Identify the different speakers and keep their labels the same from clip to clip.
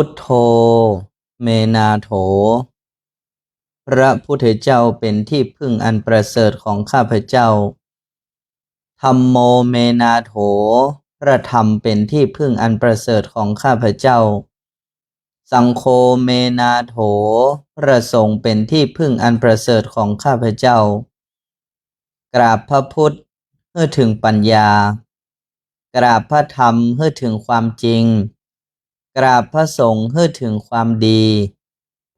Speaker 1: พุทโธเมนาโถพระพุทธเจ้าเป็นที่พึ่งอันประเสริฐของข้าพเจ้าธัมโมเมนาโถพระธรรมเป็นที่พึ่งอันประเสริฐของข้าพเจ้าสังโฆเมนาโถพระสงฆ์เป็นที่พึ่งอันประเสริฐของข้าพเจ้ากราบพระพุทธเพื่อถึงปัญญากราบพระธรรมเพื่อถึงความจริงกราบพระสงฆ์เพื่อถึงความดี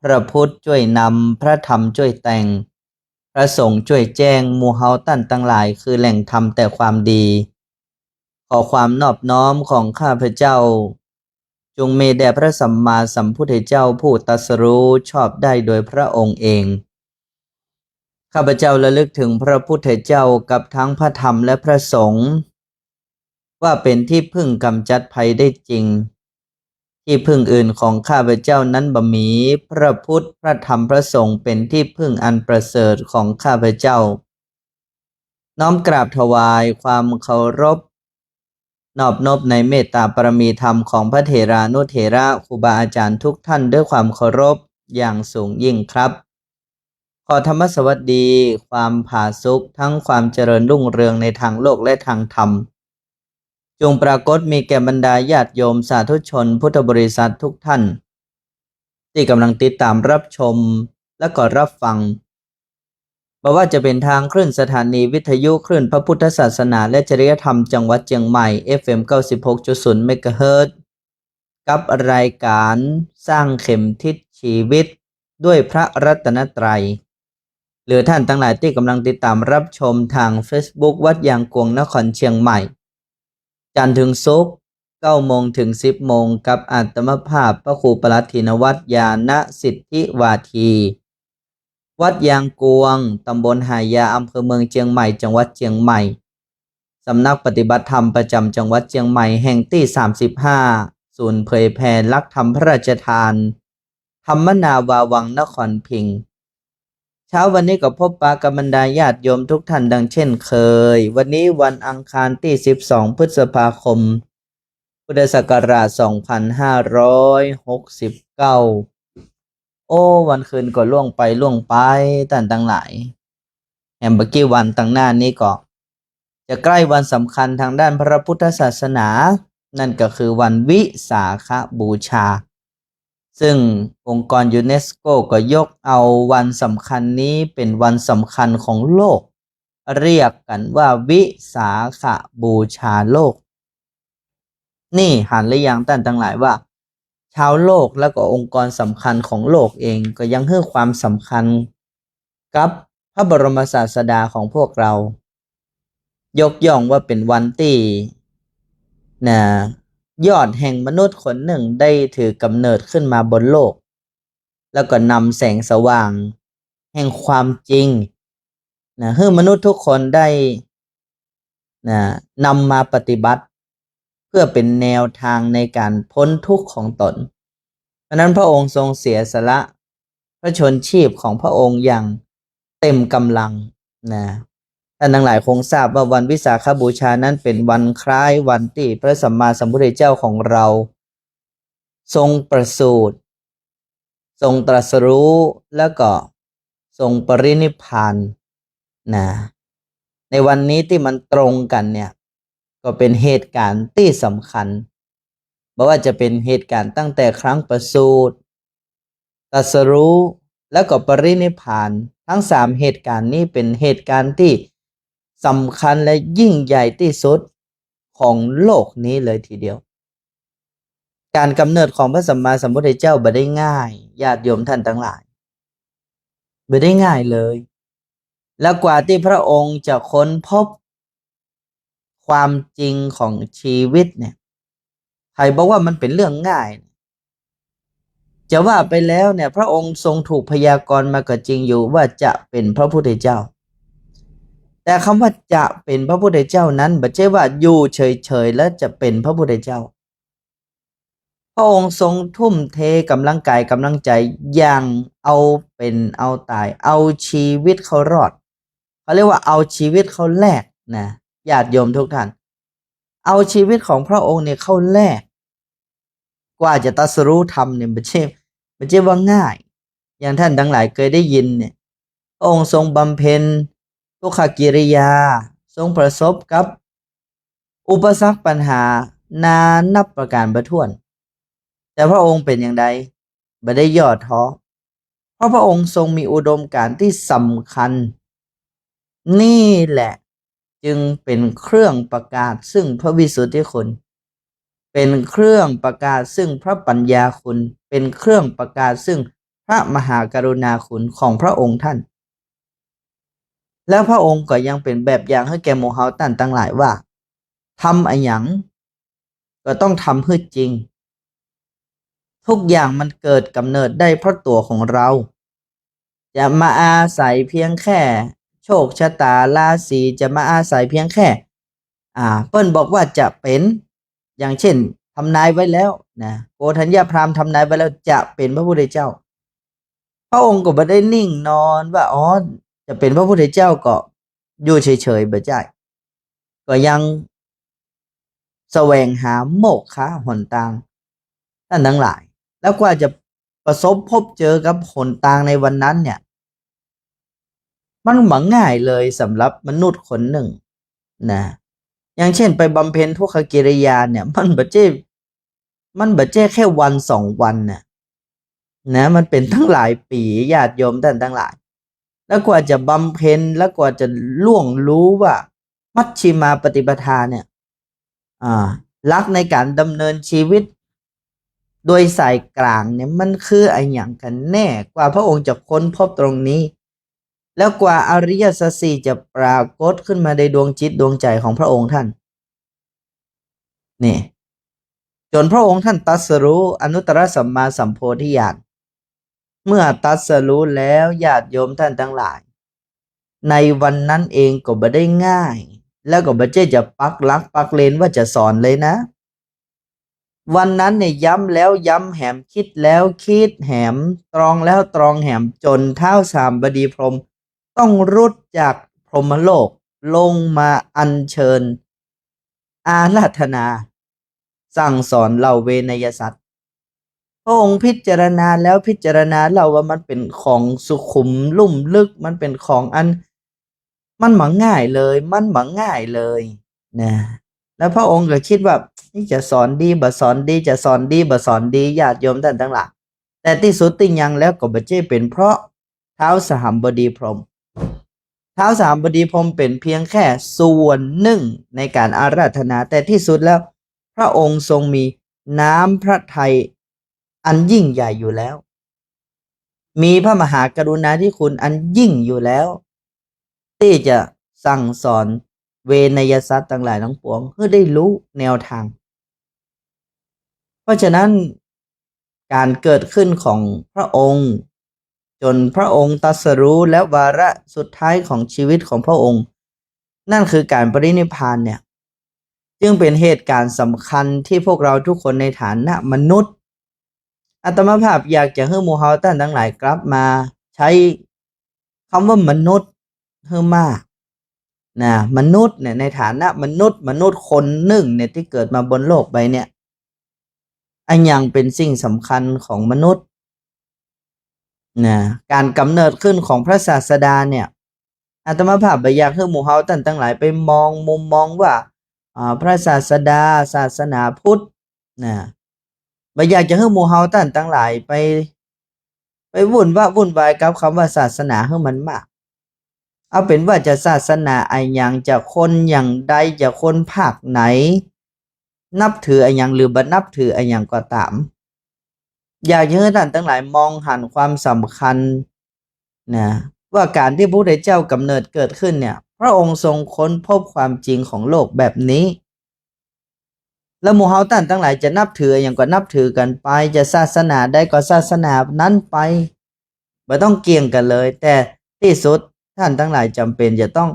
Speaker 1: พระพุทธช่วยนำพระธรรมช่วยแต่งพระสงฆ์ช่วยแจ้งหมู่เฮาตั้นทั้งหลายคือแหล่งธรรมแต่ความดีขอความนอบน้อมของข้าพเจ้าจงมีแด่พระสัมมาสัมพุทธเจ้าผู้ตรัสรู้ชอบได้โดยพระองค์เองข้าพเจ้าระลึกถึงพระพุทธเจ้ากับทั้งพระธรรมและพระสงฆ์ว่าเป็นที่พึ่งกำจัดภัยได้จริงที่พึ่งอื่นของข้าพเจ้านั้นบ่มีพระพุทธพระธรรมพระสงฆ์เป็นที่พึ่งอันประเสริฐของข้าพเจ้าน้อมกราบถวายความเคารพนอบนบในเมตตาปรมีธรรมของพระเถรานุเถระครูบาอาจารย์ทุกท่านด้วยความเคารพอย่างสูงยิ่งครับขอธรรมสวัสดีความผาสุกทั้งความเจริญรุ่งเรืองในทางโลกและทางธรรมจงปรากฏมีแก่บรรดาญาติโยมสาธุชนพุทธบริษัททุกท่านที่กำลังติดตามรับชมและก็รับฟังบอกว่าจะเป็นทางคลื่นสถานีวิทยุคลื่นพระพุทธศาสนาและจริยธรรมจังหวัดเชียงใหม่ FM 96.0 เมกะเฮิรตซ์กับรายการสร้างเข็มทิศชีวิตด้วยพระรัตนตรัยหรือท่านทั้งหลายที่กำลังติดตามรับชมทาง Facebook วัดยางกวงนครเชียงใหม่จันทร์ถึงศุกร์9 โมงถึง 10 โมงกับอาตมภาพพระครูปลัดถินวัตรญาณสิทธิวาทีวัดยางกวงตำบลหายาอำเภอเมืองเชียงใหม่จังหวัดเชียงใหม่สำนักปฏิบัติธรรมประจำจังหวัดเชียงใหม่แห่งที่35ศูนย์เผยแผ่หลักธรรมพระราชทานธรรมนาวาวังนครพิงค์เช้าวันนี้ก็พบปะกับบรรดาญาติโยมทุกท่านดังเช่นเคยวันนี้วันอังคารที่12 พฤษภาคมพุทธศักราช2569โอ้วันคืนก็ล่วงไปท่านทั้งหลายแอมเบกี้วันตั้งหน้านี้ก็จะใกล้วันสำคัญทางด้านพระพุทธศาสนานั่นก็คือวันวิสาขบูชาซึ่งองค์กรยูเนสโกก็ยกเอาวันสำคัญนี้เป็นวันสำคัญของโลกเรียกกันว่าวิสาขบูชาโลกนี่หันหรือยังท่านทั้งหลายว่าชาวโลกและก็องค์กรสำคัญของโลกเองก็ยังให้ความสำคัญกับพระบรมศาสดาของพวกเรายกย่องว่าเป็นวันที่ยอดแห่งมนุษย์คนหนึ่งได้ถือกำเนิดขึ้นมาบนโลกแล้วก็นำแสงสว่างแห่งความจริงให้มนุษย์ทุกคนได้นำมาปฏิบัติเพื่อเป็นแนวทางในการพ้นทุกข์ของตนเพราะนั้นพระองค์ทรงเสียสละพระชนชีพของพระองค์อย่างเต็มกำลังท่านทั้งหลายคงทราบว่าวันวิสาขบูชานั้นเป็นวันคล้ายวันที่พระสัมมาสัมพุทธเจ้าของเราทรงประสูติทรงตรัสรู้แล้วก็ทรงปรินิพพานในวันนี้ที่มันตรงกันเนี่ยก็เป็นเหตุการณ์ที่สำคัญบอกว่าจะเป็นเหตุการณ์ตั้งแต่ครั้งประสูติตรัสรู้แล้วก็ปรินิพพานทั้ง3เหตุการณ์นี้เป็นเหตุการณ์ที่สำคัญและยิ่งใหญ่ที่สุดของโลกนี้เลยทีเดียวการกำเนิดของพระสัมมาสัมพุทธเจ้าบ่ได้ง่ายญาติโยมท่านทั้งหลายบ่ได้ง่ายเลยและกว่าที่พระองค์จะค้นพบความจริงของชีวิตเนี่ยใครบอกว่ามันเป็นเรื่องง่ายจะว่าไปแล้วเนี่ยพระองค์ทรงถูกพยากรณ์มาก็จริงอยู่ว่าจะเป็นพระพุทธเจ้าแต่คำว่าจะเป็นพระพุทธเจ้านั้นไม่ใช่ว่าอยู่เฉยๆแล้วจะเป็นพระพุทธเจ้าพระองค์ทรงทุ่มเทกำลังกายกำลังใจอย่างเอาเป็นเอาตายเอาชีวิตเขารอดเขาเรียกว่าเอาชีวิตเขาแลกญาติโยมทุกท่านเอาชีวิตของพระองค์เนี่ยเข้าแลก กว่าจะตรัสรู้ธรรมเนี่ยไม่ใช่ว่าง่ายอย่างท่านทั้งหลายเคยได้ยินเนี่ยพระองค์ทรงบำเพ็ญทุกขกิริยาทรงประสบกับอุปสรรคปัญหานานนับประการบ่ถ้วนแต่พระองค์เป็นอย่างใดบ่ได้ย่อท้อเพราะพระองค์ทรงมีอุดมการณ์ที่สำคัญนี่แหละจึงเป็นเครื่องประกาศซึ่งพระวิสุทธิคุณเป็นเครื่องประกาศซึ่งพระปัญญาคุณเป็นเครื่องประกาศซึ่งพระมหากรุณาคุณของพระองค์ท่านแล้วพระองค์ก็ยังเป็นแบบอย่างให้แก่หมู่เฮาท่านทั้งหลายว่าทำอะไรอย่างก็ต้องทำให้จริงทุกอย่างมันเกิดกำเนิดได้เพราะตัวของเราจะมาอาศัยเพียงแค่โชคชะตาราศีจะมาอาศัยเพียงแค่เปิ้นบอกว่าจะเป็นอย่างเช่นทำนายไว้แล้วนะโกฏัญญาพราหมณ์ทำนายไว้แล้วจะเป็นพระพุทธเจ้าพระองค์ก็ไม่ได้นิ่งนอนว่าอ๋อจะเป็นพระพุทธเจ้าก็อยู่เฉยๆบ่ใช่ก็ยังแสวงหาโมกขะหนทางท่านทั้งหลายแล้วกว่าจะประสบพบเจอกับหนทางในวันนั้นเนี่ยมันหมังง่ายเลยสำหรับมนุษย์คนหนึ่งนะอย่างเช่นไปบำเพ็ญทุกขกิริยาเนี่ยมันบ่ใช่แค่วันสองวันนะมันเป็นทั้งหลายปีญาติโยมท่านทั้งหลายแล้วกว่าจะบำเพ็ญแล้วกว่าจะล่วงรู้ว่ามัชฌิมาปฏิปทาเนี่ยหลักในการดำเนินชีวิตโดยสายกลางเนี่ยมันคืออะไรอย่างกันแน่กว่าพระองค์จะค้นพบตรงนี้แล้วกว่าอริยสัจสี่จะปรากฏขึ้นมาในดวงจิตดวงใจของพระองค์ท่านนี่จนพระองค์ท่านตรัสรู้อนุตตรสัมมาสัมโพธิญาณเมื่อตรัสรู้แล้วญาติโยมท่านทั้งหลายในวันนั้นเองก็บ่ได้ง่ายแล้วก็บ่ใช่จะปักหลักปักเลนว่าจะสอนเลยนะวันนั้นเนี่ยย้ำแล้วย้ำแหมคิดแล้วคิดแหมตรองแล้วตรองแหมจนเท้าสามบดีพรหมต้องรุดจากพรหมโลกลงมาอัญเชิญอาราธนาสั่งสอนเหล่าเวนยสัตว์พระองค์พิจารณาแล้วพิจารณาเราว่ามันเป็นของสุขุมลุ่มลึกมันเป็นของอันมันหมังง่ายเลยมันหมังง่ายเลยนะแล้วพระองค์ก็คิดว่านี่จะสอนดีบ่สอนดีจะสอนดีบ่สอนดีญาติโยมท่านทั้งหลายแต่ที่สุดติยังแล้วก็บ่ใช่เป็นเพราะเท้าสหัมบดีพรหมเท้าสหัมบดีพรหมเป็นเพียงแค่ส่วนหนึ่งในการอาราธนาแต่ที่สุดแล้วพระองค์ทรงมีน้ำพระทัยอันยิ่งใหญ่อยู่แล้วมีพระมหากรุณาธิคุณอันยิ่งอยู่แล้วที่จะสั่งสอนเวนยสัตว์ทั้งหลายทั้งปวงเพื่อได้รู้แนวทางเพราะฉะนั้นการเกิดขึ้นของพระองค์จนพระองค์ตรัสรู้และวาระสุดท้ายของชีวิตของพระองค์นั่นคือการปรินิพพานเนี่ยจึงเป็นเหตุการณ์สำคัญที่พวกเราทุกคนในฐานะมนุษย์อาตมาภาพอยากจะให้หมู่เฮาท่านทั้งหลายกลับมาใช้คำว่ามนุษย์ให้มากนะมนุษย์เนี่ยในฐานะมนุษย์คนหนึ่งเนี่ยที่เกิดมาบนโลกใบเนี่ยอันยังเป็นสิ่งสำคัญของมนุษย์นะการกำเนิดขึ้นของพระศาสดาเนี่ยอาตมาภาพอยากให้หมู่เฮาท่านทั้งหลายไปมองมุมมองว่าพระศาสดาศาสนาพุทธนะอยากจะให้หมู่เฮาท่านทั้งหลายไปวุ่นวายกับคำว่าศาสนาให้มันมากเอาเป็นว่าจะศาสนาไออย่างจะคนอย่างใดจะคนภาคไหนนับถือไออย่างหรือบ่นับถือไออย่างก็ตามอยากให้ท่านทั้งหลายมองหันความสำคัญนะว่าการที่พระพุทธเจ้ากำเนิดเกิดขึ้นเนี่ยพระองค์ทรงค้นพบความจริงของโลกแบบนี้แล้วหมู่เฮาท่านทั้งหลายจะนับถืออย่างก็นับถือกันไปจะศาสนาใดก็ศาสนานั้นไปไม่ต้องเกี่ยงกันเลยแต่ที่สุดท่านทั้งหลายจำเป็นจะต้อง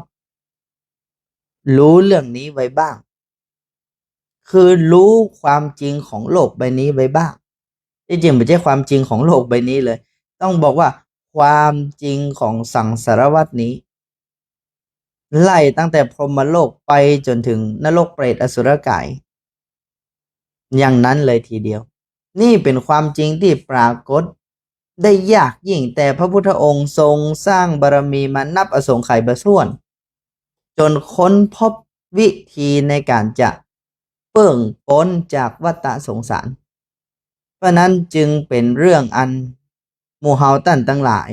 Speaker 1: รู้เรื่องนี้ไว้บ้างคือรู้ความจริงของโลกใบนี้ไว้บ้างที่จริงไม่ใช่ความจริงของโลกใบนี้เลยต้องบอกว่าความจริงของสังสารวัฏนี้ไล่ตั้งแต่พรหมโลกไปจนถึงนรกเปรตอสุรกายอย่างนั้นเลยทีเดียว นี่เป็นความจริงที่ปรากฏได้ยากยิ่งแต่พระพุทธองค์ทรงสร้างบารมีมานับอสงไขยประส่วนจนค้นพบวิธีในการจะเปิ่งพ้นจากวัฏสงสารเพราะนั้นจึงเป็นเรื่องอันหมู่เฮาท่านทั้งหลาย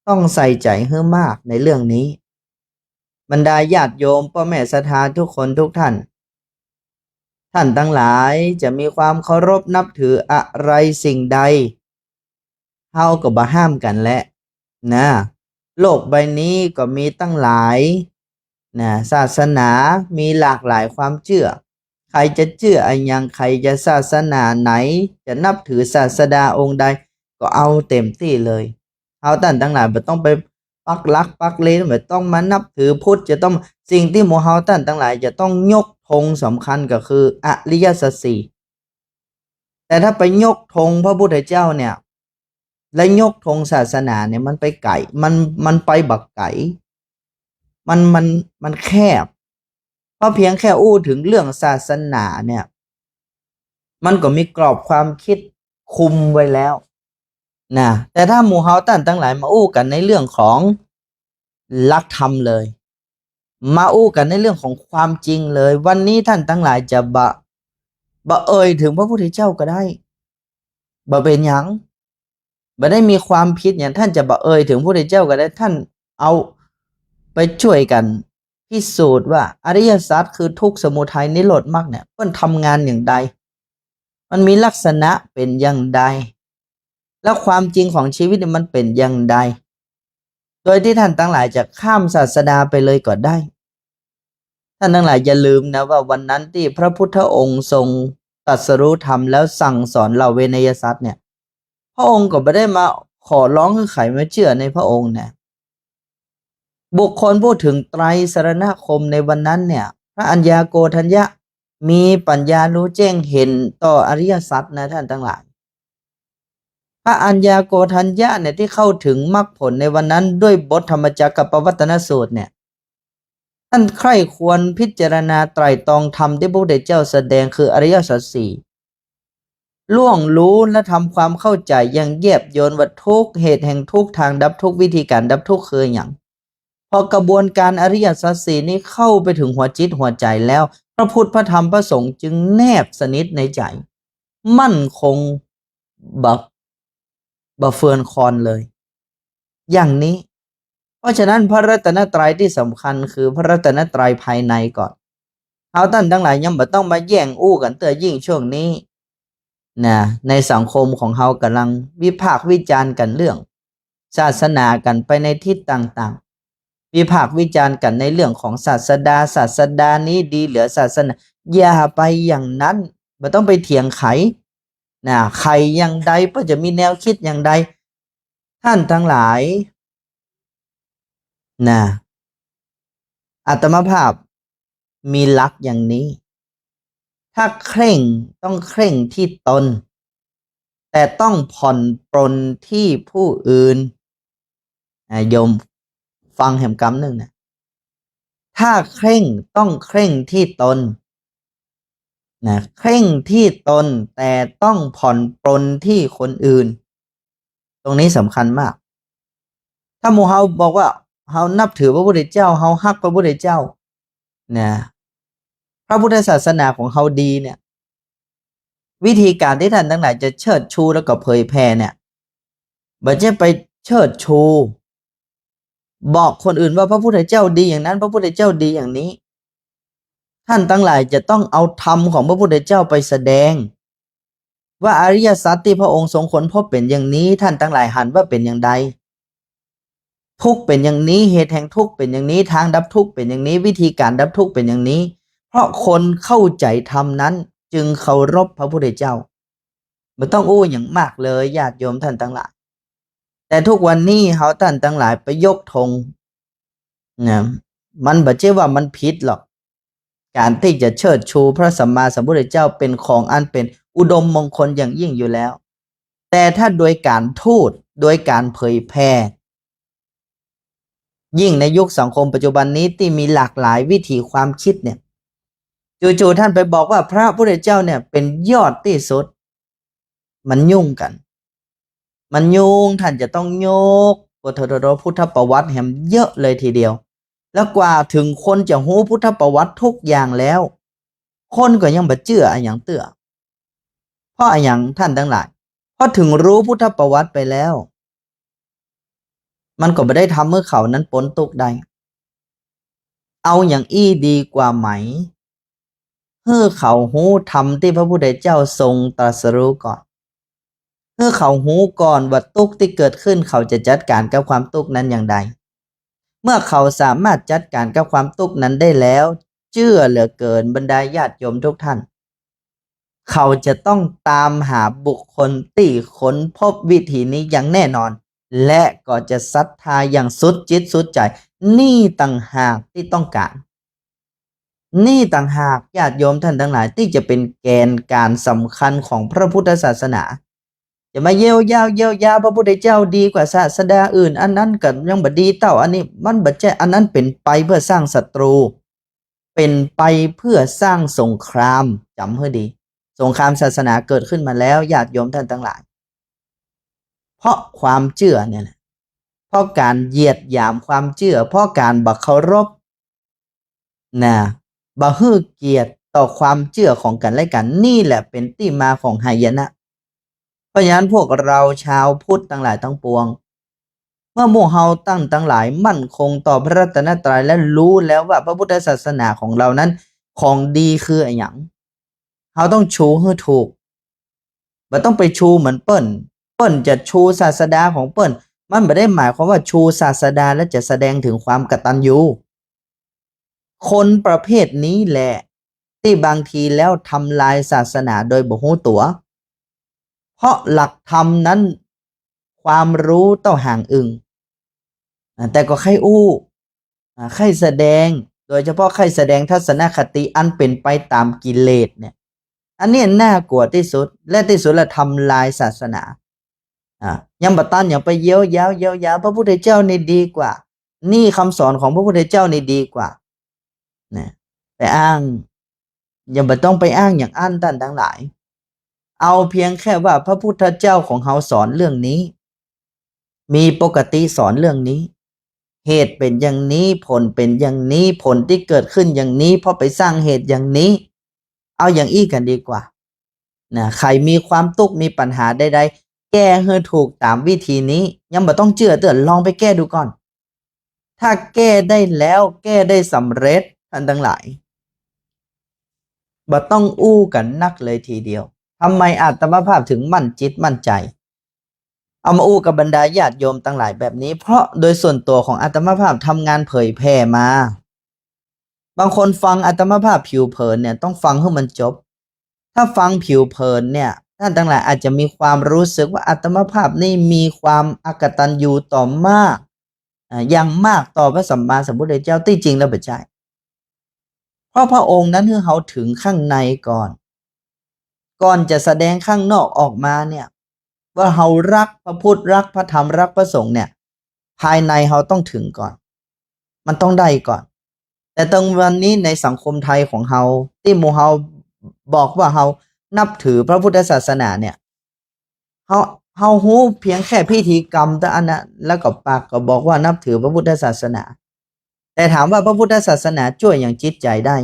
Speaker 1: ต้องใส่ใจให้มากในเรื่องนี้บรรดาญาติโยมพ่อแม่ศรัทธาทุกคนทุกท่านทั้งหลายจะมีความเคารพนับถืออะไรสิ่งใดเฮาก็บ่ห้ามกันแหละนะโลกใบนี้ก็มีตั้งหลายนะศาสนามีหลากหลายความเชื่อใครจะเชื่ออะไรยังใครจะศาสนาไหนจะนับถือศาสดาองค์ใดก็เอาเต็มที่เลยเฮาท่านทั้งหลายไม่ต้องไปปักหลักปักเลนไม่ต้องมานับถือพุทธจะต้องสิ่งที่หมู่เฮาท่านทั้งหลายจะต้องยกธงสำคัญก็คืออริยสัจสี่แต่ถ้าไปยกธงพระพุทธเจ้าเนี่ยและยกธงศาสนาเนี่ยมันไปไก่มันไปบักไก่มันแคบเพราะเพียงแค่อู้ถึงเรื่องศาสนาเนี่ยมันก็มีกรอบความคิดคุมไว้แล้วนะแต่ถ้าหมู่เฮาท่านทั้งหลายมาอู้กันในเรื่องของหลักธรรมเลยมาอู้กันในเรื่องของความจริงเลยวันนี้ท่านทั้งหลายจะบะเอ่ยถึงพระพุทธเจ้าก็ได้บะเป็นหยังบะได้มีความผิดอย่างท่านจะบะเอ่ยถึงพระพุทธเจ้าก็ได้ท่านเอาไปช่วยกันพิสูจน์ว่าอริยสัจคือทุกข์สมุทัยนิโรธมรรคเนี่ยมันทำงานอย่างใดมันมีลักษณะเป็นอย่างใดแล้วความจริงของชีวิตมันเป็นอย่างใดโดยที่ท่านทั้งหลายจะข้ามศาสดาไปเลยก็ได้ท่านทั้งหลายอย่าลืมนะว่าวันนั้นที่พระพุทธองค์ทรงตรัสรู้ธรรมแล้วสั่งสอนเหล่าเวนยสัตว์เนี่ยพระองค์ก็ไม่ได้มาขอร้องให้ใครมาเชื่อในพระองค์นะบุคคลพูดถึงไตรสรณคมในวันนั้นเนี่ยพระอัญญาโกณทัญญะมีปัญญารู้แจ้งเห็นต่ออริยสัจนะท่านทั้งหลายพระอัญญาโกณทัญญะเนี่ยที่เข้าถึงมรรคผลในวันนั้นด้วยบทธรรมจักรปวัตตนสูตรเนี่ยท่านใคร่ควรพิจารณาไตรตรองธรรมที่พระพุทธเจ้าแสดงคืออริยสัจสี่ล่วงรู้และทำความเข้าใจอย่างแยบยลว่าทุกเหตุแห่งทุกทางดับทุกวิธีการดับทุกคืออย่างพอกระบวนการอริยสัจสี่นี้เข้าไปถึงหัวจิตหัวใจแล้วพระพุทธพระธรรมพระสงฆ์จึงแนบสนิทในใจมั่นคงบะเฟือนคอนเลยอย่างนี้เพราะฉะนั้นพระรัตนตรัยที่สำคัญคือพระรัตนตรัยภายในก่อนเอาท่านทั้งหลายยังบ่ต้องมาแย่งอู้กันเตอยิ่งช่วงนี้นะในสังคมของเรากำลังวิพากษ์วิจารณ์กันเรื่องศาสนากันไปในทิศต่างๆวิพากษ์วิจารณ์กันในเรื่องของศาสดานี้ดีเหลือศาสนาอย่าไปอย่างนั้นไม่ต้องไปเถียงไขนะใครอย่างใดก็จะมีแนวคิดอย่างใดท่านทั้งหลายนะอาตมาภาพมีหลักอย่างนี้ถ้าเคร่งต้องเคร่งที่ตนแต่ต้องผ่อนปรนที่ผู้อื่นโยมฟังแห่งกรรมหนึ่งนะถ้าเคร่งต้องเคร่งที่ตนนะเคร่งที่ตนแต่ต้องผ่อนปรนที่คนอื่นตรงนี้สำคัญมากถ้าหมู่เฮาบอกว่าเฮานับถือพระพุทธเจ้าเฮาฮักพระพุทธเจ้านะพระพุทธศาสนาของเฮาดีเนี่ยวิธีการที่ท่านทั้งหลายจะเชิดชูแล้วก็เผยแผ่เนี่ยบ่จะไปเชิดชูบอกคนอื่นว่าพระพุทธเจ้าดีอย่างนั้นพระพุทธเจ้าดีอย่างนี้ท่านทั้งหลายจะต้องเอาธรรมของพระพุทธเจ้าไปแสดงว่าอริยสัจที่พระองค์ทรงค้นพบเป็นอย่างนี้ท่านทั้งหลายหันว่าเป็นอย่างใดทุกข์เป็นอย่างนี้เหตุแห่งทุกข์เป็นอย่างนี้ทางดับทุกข์เป็นอย่างนี้วิธีการดับทุกข์เป็นอย่างนี้เพราะคนเข้าใจธรรมนั้นจึงเคารพพระพุทธเจ้าไม่ต้องอู้อย่างมากเลยญาติโยมท่านทั้งหลายแต่ทุกวันนี้เขาท่านทั้งหลายไปยกธงนะมันบ่ใช่ว่ามันผิดหรอกการที่จะเชิดชูพระสัมมาสัมพุทธเจ้าเป็นของอันเป็นอุดมมงคลอย่างยิ่งอยู่แล้วแต่ถ้าโดยการทูตโดยการเผยแพร่ยิ่งในยุคสังคมปัจจุบันนี้ที่มีหลากหลายวิถีความคิดเนี่ยจู่ๆท่านไปบอกว่าพระพุทธเจ้าเนี่ยเป็นยอดที่สุด มันยุ่งกัน มันยุ่งท่านจะต้องโยกพุทธประวัติแหมเยอะเลยทีเดียวแล้วกว่าถึงคนจะรู้พุทธประวัติทุกอย่างแล้วคนก็ยังบ่เชื่ออย่างเตื้อเพราะอย่างท่านทั้งหลายเพราะถึงรู้พุทธประวัติไปแล้วมันก็ไม่ได้ทำเมื่อเขานั้นพ้นทุกข์ได้เอาอย่างอี้ดีกว่าไหมเพื่อเขาหู้ทำที่พระพุทธเจ้าทรงตรัสรู้ก่อนเพื่อเขาหู้ก่อนว่าทุกข์ที่เกิดขึ้นเขาจะจัดการกับความทุกข์นั้นอย่างใดเมื่อเขาสามารถจัดการกับความทุกข์นั้นได้แล้วเชื่อเหลือเกินบรรดาญาติโยมทุกท่านเขาจะต้องตามหาบุคคลที่ค้นพบวิธีนี้อย่างแน่นอนและก็จะศรัทธาอย่างสุดจิตสุดใจนี่ต่างหากที่ต้องการนี่ต่างหากญาติโยมท่านทั้งหลายที่จะเป็นแกนการสำคัญของพระพุทธศาสนาจะมาเยียวยาพระพุทธเจ้าดีกว่าศาสดาอื่นอันนั้นก็ยังบ่ดีเต้าอันนี้มันบ่ใช่อันนั้นเป็นไปเพื่อสร้างศัตรูเป็นไปเพื่อสร้างสงครามจำให้ดีสงครามศาสนาเกิดขึ้นมาแล้วญาติโยมท่านทั้งหลายเพราะความเชื่อเนี่ยแหละเพราะการเหยียดหยามความเชื่อเพราะการบ่เคารพนะบ่ให้เกียรติต่อความเชื่อของกันและกันนี่แหละเป็นที่มาของหายนะเพราะฉะนั้นพวกเราชาวพุทธทั้งหลายทั้งปวงเมื่อหมู่เฮาตั้งทั้งหลายมั่นคงต่อพระรัตนตรัยและรู้แล้วว่าพระพุทธศาสนาของเรานั้นของดีคืออะไรอย่างเราต้องชูให้ถูกบ่ต้องไปชูเหมือนเปิ้นจะชูศาสดาของเปิ้นมันไม่ได้หมายความว่าชูศาสดาและจะแสดงถึงความกตัญญูคนประเภทนี้แหละที่บางทีแล้วทำลายศาสนาโดยบ่รู้ตัวเพราะหลักธรรมนั้นความรู้ต้องห่างอึงแต่ก็ใครอู้ใครแสดงโดยเฉพาะใครแสดงทัศนคติอันเป็นไปตามกิเลสเนี่ยอันนี้น่ากลัวที่สุดและที่สุดละทำลายศาสนายังบัตันอย่างไปเย้ยาวพระพุทธเจ้านี่ดีกว่านี่คำสอนของพระพุทธเจ้านี่ดีกว่านะไปอ้างยังบ่ต้องไปอ้างอย่างอั้นท่านทั้งหลายเอาเพียงแค่ว่าพระพุทธเจ้าของเขาสอนเรื่องนี้มีปกติสอนเรื่องนี้เหตุเป็นอย่างนี้ผลเป็นอย่างนี้ผลที่เกิดขึ้นอย่างนี้เพราะไปสร้างเหตุอย่างนี้เอาอย่างอี้กันดีกว่านะใครมีความทุกข์มีปัญหาใดๆแก้ให้ถูกตามวิธีนี้ยังบ่ต้องเชื่อเตือนลองไปแก้ดูก่อนถ้าแก้ได้แล้วแก้ได้สำเร็จท่านทั้งหลายบ่ต้องอู้กันนักเลยทีเดียวทำไมอาตมาภาพถึงมั่นจิตมั่นใจเอามาอู้กับบรรดาญาติโยมทั้งหลายแบบนี้เพราะโดยส่วนตัวของอาตมาภาพทำงานเผยแพร่มาบางคนฟังอาตมาภาพผิวเผินเนี่ยต้องฟังให้มันจบถ้าฟังผิวเผินเนี่ยท่านทั้งหลายอาจจะมีความรู้สึกว่าอาตมาภาพนี่มีความอกตัญญูต่อมากอย่างมากต่อพระสัมมาสัมพุทธเจ้าที่จริงแล้วไม่ใช่เพราะพระองค์นั้นคือเขาถึงข้างในก่อนจะแสดงข้างนอกออกมาเนี่ยว่าเขารักพระพุทธรักพระธรรมรักพระสงฆ์เนี่ยภายในเขาต้องถึงก่อนมันต้องได้ก่อนแต่ตรงวันนี้ในสังคมไทยของเขาที่หมู่เขาบอกว่าเขานับถือพระพุทธศาสนาเนี่ยเขาฮู้เพียงแค่พิธีกรรมแต่อันนั้นแล้วก็ปากก็บอกว่านับถือพระพุทธศาสนาแต่ถามว่าพระพุทธศาสนาช่วยอย่างจิตใจได้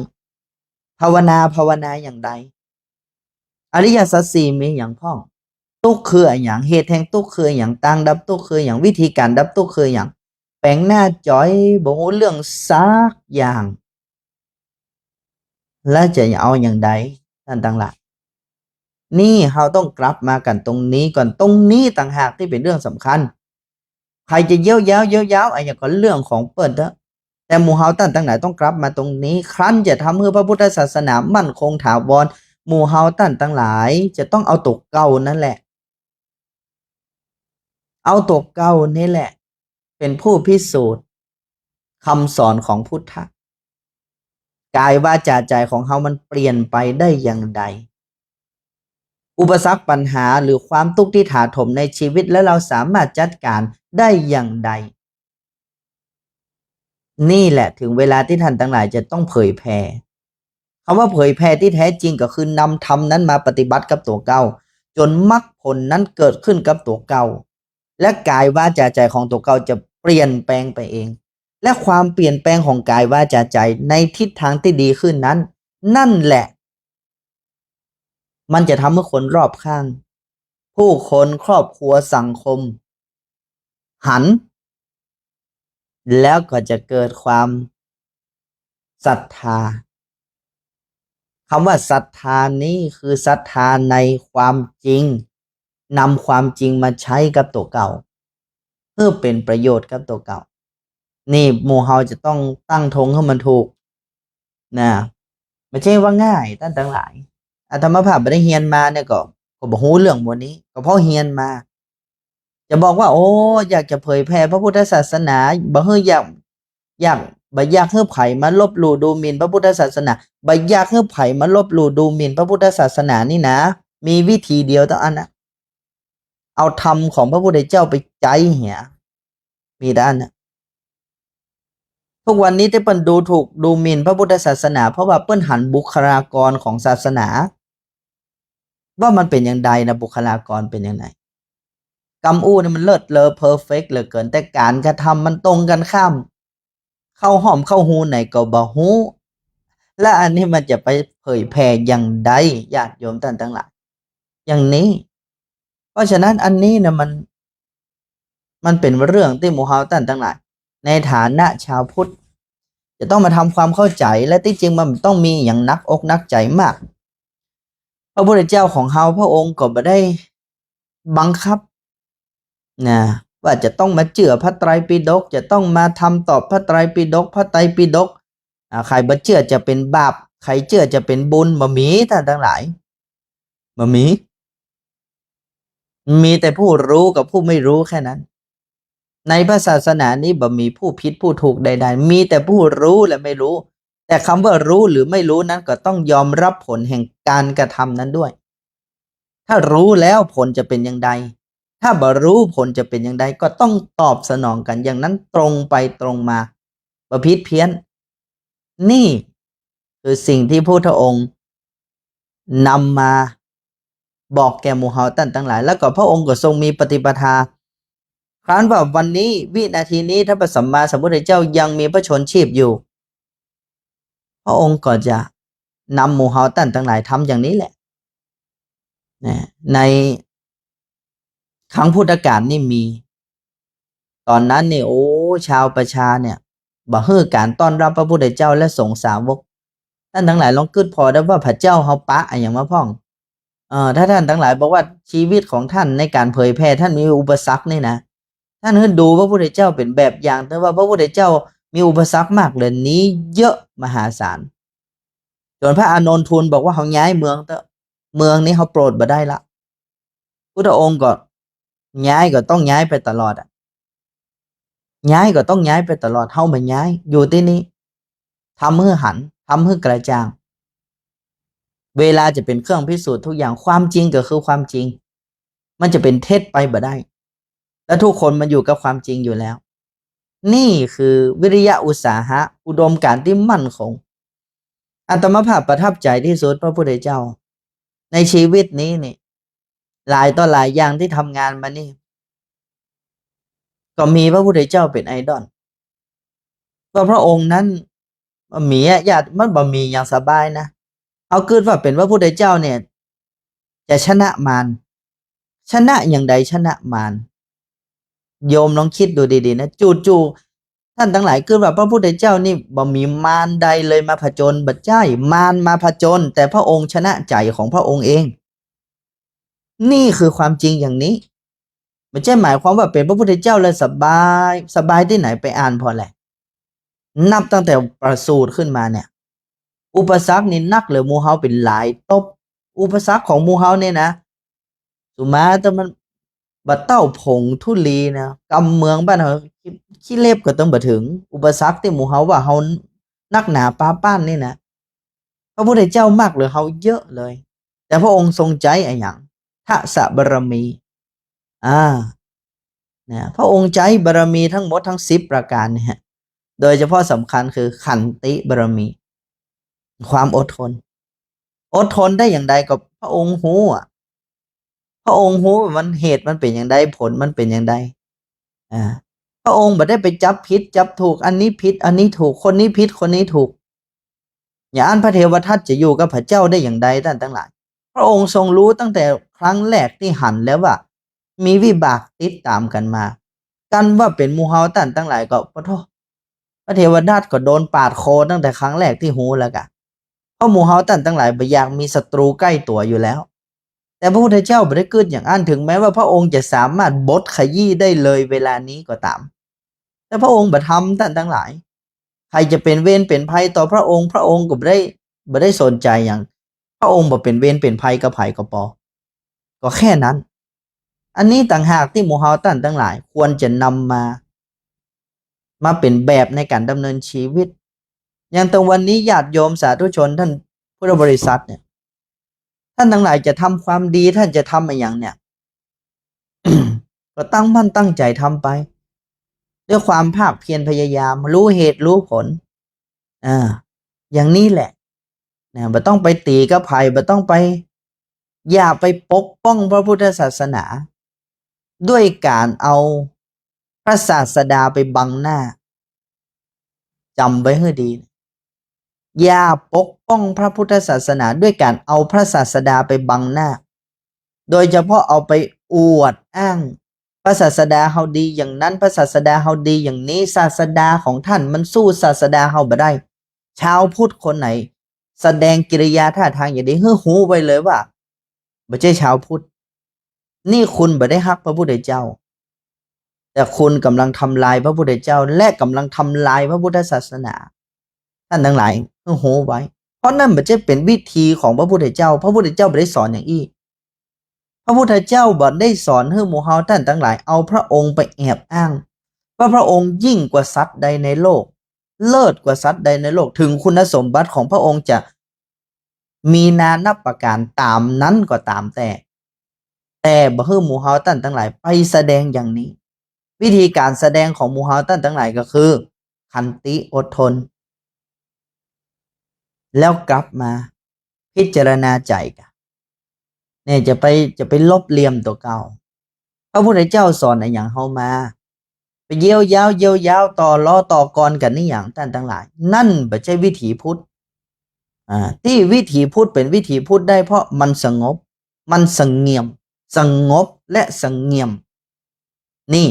Speaker 1: ภาวนาอย่างใดอริยสัจสี่มีอย่างพ้องทุกข์คืออย่างเหตุแห่งทุกข์คืออย่างต่างดับทุกข์คืออย่างวิธีการดับทุกข์คืออย่างแปลงหน้าจ้อยบ่ฮู้เรื่องซักอย่างและจะเอาอย่างใดท่านทั้งหลายนี่เราต้องกลับมากันตรงนี้ก่อนตรงนี้ต่างหากที่เป็นเรื่องสำคัญใครจะเย้ยาวอะไรก็เรื่องของเปิ้นเถอะแต่หมู่เฮาท่านทั้งหลายต้องกลับมาตรงนี้ครั้นจะทำให้พระพุทธศาสนามั่นคงถาวรหมู่เฮาท่านทั้งหลายจะต้องเอาตัวเก่านั่นแหละเอาตัวเก่านี่แหละเป็นผู้พิสูจน์คำสอนของพุทธะกายวาจาใจของเฮามันเปลี่ยนไปได้อย่างใดอุปสรรคปัญหาหรือความทุกข์ที่ถาโถมในชีวิตและเราสามารถจัดการได้อย่างใดนี่แหละถึงเวลาที่ท่านทั้งหลายจะต้องเผยแผ่คำว่าเผยแผ่ที่แท้จริงก็คือนำธรรมนั้นมาปฏิบัติกับตัวเก่า จนมรรคผลนั้นเกิดขึ้นกับตัวเก่าและกายวาจาใจของตัวเก่าจะเปลี่ยนแปลงไปเองและความเปลี่ยนแปลงของกายวาจาใจในทิศทางที่ดีขึ้นนั้นนั่นแหละมันจะทำให้คนรอบข้างผู้คนครอบครัวสังคมหันแล้วก็จะเกิดความศรัทธาคำว่าศรัทธานี้คือศรัทธาในความจริงนำความจริงมาใช้กับตัวเก่าเพื่อเป็นประโยชน์กับตัวเก่านี่หมู่เฮาจะต้องตั้งธงให้มันถูกนะไม่ใช่ว่าง่ายท่านทั้งหลายอาตมาภาพไม่ได้เฮียนมาเนี่ยก็บอกฮู้เรื่องหมดนี้ก็เพราะเฮียนมาจะบอกว่าโอ้อยากจะเผยแผ่พระพุทธศาสนาบ่เฮ้ยอยากบ่อยากให้ไผมาลบหลู่ดูหมิ่นพระพุทธศาสนาบ่อยากให้ไผมาลบหลู่ดูหมิ่นพระพุทธศาสนานี่นะมีวิธีเดียวเท่านั้นนะเอาธรรมของพระพุทธเจ้าไปใจเหียมีด้านนะทุกวันนี้ที่เปิ้นดูถูกดูหมิ่นพระพุทธศาสนาเพราะว่าเปิ้นหันบุคลากรของศาสนาว่ามันเป็นอย่างใดนะบุคลากรเป็นอย่างไรกำอู้นี่มันเลิศเลอเพอร์เฟกต์เหลือเกินแต่การกระทำมันตรงกันข้ามเข้าหอมเข้าหูไหนก็บ่ฮู้และอันนี้มันจะไปเผยแผ่อย่างใดญาติโยมท่านทั้งหลายอย่างนี้เพราะฉะนั้นอันนี้นะมันเป็นเรื่องที่หมู่เฮาท่านทั้งหลายในฐานะชาวพุทธจะต้องมาทำความเข้าใจและที่จริงมันต้องมีอย่างนักอกนักใจมากพระพุทธเจ้าของเฮาพระองค์ก็บ่ได้บังคับนะว่าจะต้องมาเชื่อพระไตรปิฎกจะต้องมาทำตอบพระไตรปิฎกพระไตรปิฎกใครบ่เชื่อจะเป็นบาปใครเชื่อจะเป็นบุญบ่มีท่านทั้งหลายบ่มีแต่ผู้รู้กับผู้ไม่รู้แค่นั้นในพระศาสนานี้บ่มีผู้ผิดผู้ถูกใดๆมีแต่ผู้รู้และไม่รู้แต่คำว่ารู้หรือไม่รู้นั้นก็ต้องยอมรับผลแห่งการกระทำนั้นด้วยถ้ารู้แล้วผลจะเป็นอย่างใดถ้าบ่รู้ผลจะเป็นอย่างใดก็ต้องตอบสนองกันอย่างนั้นตรงไปตรงมาบ่ผิดเพี้ยนนี่คือสิ่งที่พุทธองค์นำมาบอกแก่หมู่เฮาท่านทั้งหลายแล้วก็พระองค์ก็ทรงมีปฏิปทาครั้นว่าวันนี้วินาทีนี้ถ้าพระสัมมาสัมพุทธเจ้ายังมีพระชนชีพอยู่พระองค์ก็จะนำหมู่เฮาท่านทั้งหลายทำอย่างนี้แหละในครั้งพุทธกาลนี่มีตอนนั้นเนี่ยโอ้ชาวประชาเนี่ยบ่ฮื้อการต้อนรับพระพุทธเจ้าและสงฆ์สาวกท่านทั้งหลายลองคิดพอได้ว่าพระเจ้าเฮาปะอะหยังมาพ้องถ้าท่านทั้งหลายบอกว่าชีวิตของท่านในการเผยแพร่ท่านมีอุปสรรคนี่นะท่านเห็นดูพระพุทธเจ้าเป็นแบบอย่างแต่ว่าพระพุทธเจ้ามีอุปสรรคมากเลยนี้เยอะมหาศาลจนพระอานนท์ทูลบอกว่าเขาย้ายเมืองเถอะเมืองนี้เขาโปรดบ่ได้ละพุทธองค์ก็ย้ายก็ต้องย้ายไปตลอดย้ายก็ต้องย้ายไปตลอดเฮาไม่ย้ายอยู่ที่นี่ทำให้หันทำให้กระจ่างเวลาจะเป็นเครื่องพิสูจน์ทุกอย่างความจริงก็คือความจริงมันจะเป็นเท็จไปบ่ได้และทุกคนมันอยู่กับความจริงอยู่แล้วนี่คือวิริยะอุตสาหะอุดมการณ์ที่มั่นคงอาตมาภาพประทับใจที่สุดพระพุทธเจ้าในชีวิตนี้นี่หลายต่อหลายอย่างที่ทำงานมานี่ก็มีพระพุทธเจ้าเป็นไอดอลเพราะพระองค์นั้นบ่มีญาติมันบ่มีอย่างสบายนะเอาคิดว่าเป็นพระพุทธเจ้าเนี่ยจะชนะมารชนะอย่างใดชนะมารโยมลองคิดดูดีๆนะจู่ๆท่านทั้งหลายคิดว่าพระพุทธเจ้านี่บ่มีมารใดเลยมาผจญบ่ใช่มารมาผจญแต่พระองค์ชนะใจของพระองค์เองนี่คือความจริงอย่างนี้ไม่ใช่หมายความว่าเป็นพระพุทธเจ้าเลยสบายที่ไหนไปอ่านพอแหละนับตั้งแต่ประสูติขึ้นมาเนี่ยอุปสรรคนี่นักเลยหมู่เฮาเป็นหลายตบอุปสรรคของหมู่เฮาเนี่ยนะสุมาแต่มันบัดเต้าผงทุลีนะกำเมืองบ้านเฮาขี้เล็บก็ต้องบ่ถึงอุปสรรคที่หมู่เฮาว่าเฮานักหนาปาป้านนี่นะพระพุทธเจ้ามากเลยเฮาเยอะเลยแต่พระองค์ทรงใจอะไรอย่างทักษะบารมีอ่าเนี่ยพระองค์ใจบารมีทั้งหมดทั้ง10ประการเนี่ยโดยเฉพาะสำคัญคือขันติบารมีความอดทนได้อย่างใดกับพระองค์หู้ พระองค์รู้ว่ามันเหตุมันเป็นอย่างใดผลมันเป็นอย่างใดอ่าพระองค์บ่ได้ไปจับผิดจับถูกอันนี้ผิดอันนี้ถูกคนนี้ผิดคนนี้ถูกอย่าอันพระเทวทัตจะอยู่กับพระเจ้าได้อย่างใดท่านทั้งหลายพระองค์ทรงรู้ตั้งแต่ครั้งแรกที่หันแล้วว่ามีวิบากติดตามกันมากันว่าเป็นหมู่เฮาท่านทั้งหลายก็ขอโทษพระเทวทัตก็โดนปาดคอตั้งแต่ครั้งแรกที่หูแล้วกะเพราะหมู่เฮาท่านทั้งหลายบ่อยากมีศัตรูใกล้ตัวอยู่แล้วแต่พระพุทธเจ้าบ่ได้เกิดอย่างอันถึงแม้ว่าพระองค์จะสามารถบดขยี้ได้เลยเวลานี้ก็ตามแต่พระองค์บ่ทำท่านทั้งหลายใครจะเป็นเวรเป็นภัยต่อพระองค์พระองค์ก็บ่ได้สนใจอย่างพระองค์บ่เป็นเวรเป็นภัยกับไผก็พอก็แค่นั้นอันนี้ต่างหากที่หมู่เฮาท่านทั้งหลายควรจะนำมาเป็นแบบในการดำเนินชีวิตอย่างตรงวันนี้ญาติโยมสาธุชนท่านพุทธบริษัทเนี่ยท่านทั้งหลายจะทำความดีท่านจะทำอะไรอย่างเนี่ย ก็ตั้งมั่นตั้งใจทำไปด้วยความภาคเพียรพยายามรู้เหตุรู้ผลอย่างนี้แหละนะบ่ต้องไปตีกับไผบ่ต้องไปอย่าไปปกป้องพระพุทธศาสนาด้วยการเอาพระศาสดาไปบังหน้าจำไว้ให้ดีอย่าปกป้องพระพุทธศาสนาด้วยการเอาพระศาสดาไปบังหน้าโดยเฉพาะเอาไปอวดอ้างพระศาสดาเฮาดีอย่างนั้นพระศาสดาเฮาดีอย่างนี้ศาสดาของท่านมันสู้ศาสดาเฮาบ่ได้ชาวพุทธคนไหนแสดงกิริยาท่าทางอย่างนี้ให้หูไว้เลยว่าบ่ใช่ชาวพุทธนี่คุณบ่ได้ฮักพระพุทธเจ้าแต่คุณกำลังทำลายพระพุทธเจ้าและกำลังทำลายพระพุทธศาสนาท่านทั้งหลายให้หูไว้เพราะนั่นบ่ใช่เป็นวิธีของพระพุทธเจ้าพระพุทธเจ้าบ่ได้สอนอย่างอี้พระพุทธเจ้าบ่ได้สอนให้หมู่เฮาท่านทั้งหลายเอาพระองค์ไปแอบอ้างว่าพระองค์ยิ่งกว่าสัตว์ใดในโลกเลิศกว่าสัตว์ใดในโลกถึงคุณสมบัติของพระองค์จะมีนานับประการตามนั้นก็ตามแต่บ่ให้หมู่เฮาท่านทั้งหลายไปแสดงอย่างนี้วิธีการแสดงของหมู่เฮาท่านทั้งหลายก็คือขันติอดทนแล้วกลับมาพิจารณาใจกันเนี่ยจะไปลบเลียมตัวเก่าพระพุทธเจ้าสอนอะไรอย่างเฮามาไปเยี่ยวยาวต่อล้อต่อกรกันนี่อย่างท่านทั้งหลายนั่นไม่ใช่วิถีพุทธที่วิถีพุทธเป็นวิถีพุทธได้เพราะมันสงบมันสงเงียมสงบและสงเงียมนี่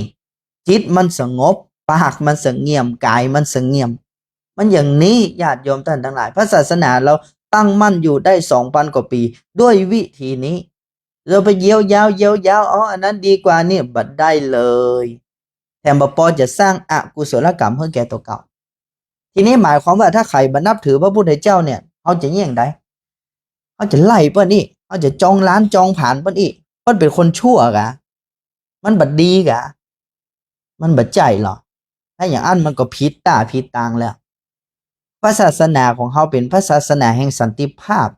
Speaker 1: จิตมันสงบปากมันสงเงียมกายมันสงเงียมมันอย่างนี้ญาติโยมท่านทั้งหลายพระศาสนาเราตั้งมั่นอยู่ได้ 2,000 กว่าปีด้วยวิธีนี้เราไปเยียวยาวอ๋ออันนั้นดีกว่านี่บัดได้เลยแถมบ่พอจะสร้างอกุศลกรรมให้แก่ตัวเก่าทีนี้หมายความว่าถ้าใครบ่นับถือพระพุทธเจ้าเนี่ยเขาจะแย่งได้เขาจะไล่เปิ้นนี่เขาจะจองล้านจองผ่านเปิ้นอีกเปิ้นเป็นคนชั่วกะมันบัดดีกะมันบัดใจหรอถ้าอย่างอันมันก็ผิดตาผิดตางแล้วพระศาสนาของเขาเป็นพระศาสนาแห่งสันติภาพ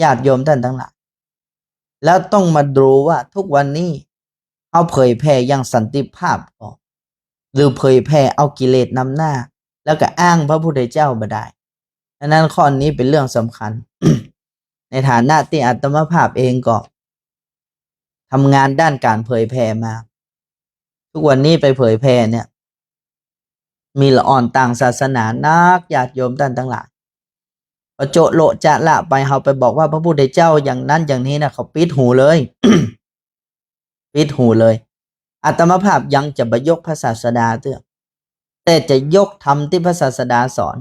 Speaker 1: ญาติโยมท่านทั้งหลายแล้วต้องมาดูว่าทุกวันนี้เอาเผยแผ่อย่างสันติภาพก็หรือเผยแผ่เอากิเลสนำหน้าแล้วก็อ้างพระพุทธเจ้าบ่ได้ดังนั้นข้อนี้เป็นเรื่องสำคัญ ในฐานะที่อาตมาภาพเองก็ทำงานด้านการเผยแผ่มาทุกวันนี้ไปเผยแผ่เนี่ยมีละอ่อนต่างศาสนานักญาติโยมท่านทั้งหลายพอโจะโละจะละไปเฮาไปบอกว่าพระพุทธเจ้าอย่างนั้นอย่างนี้นะเขาปิดหูเลย ปิดหูเลยอาตมาภาพยังจะบยกพระศาสดาเตื้อแต่จะยกธรรมที่พระศาสดาสอน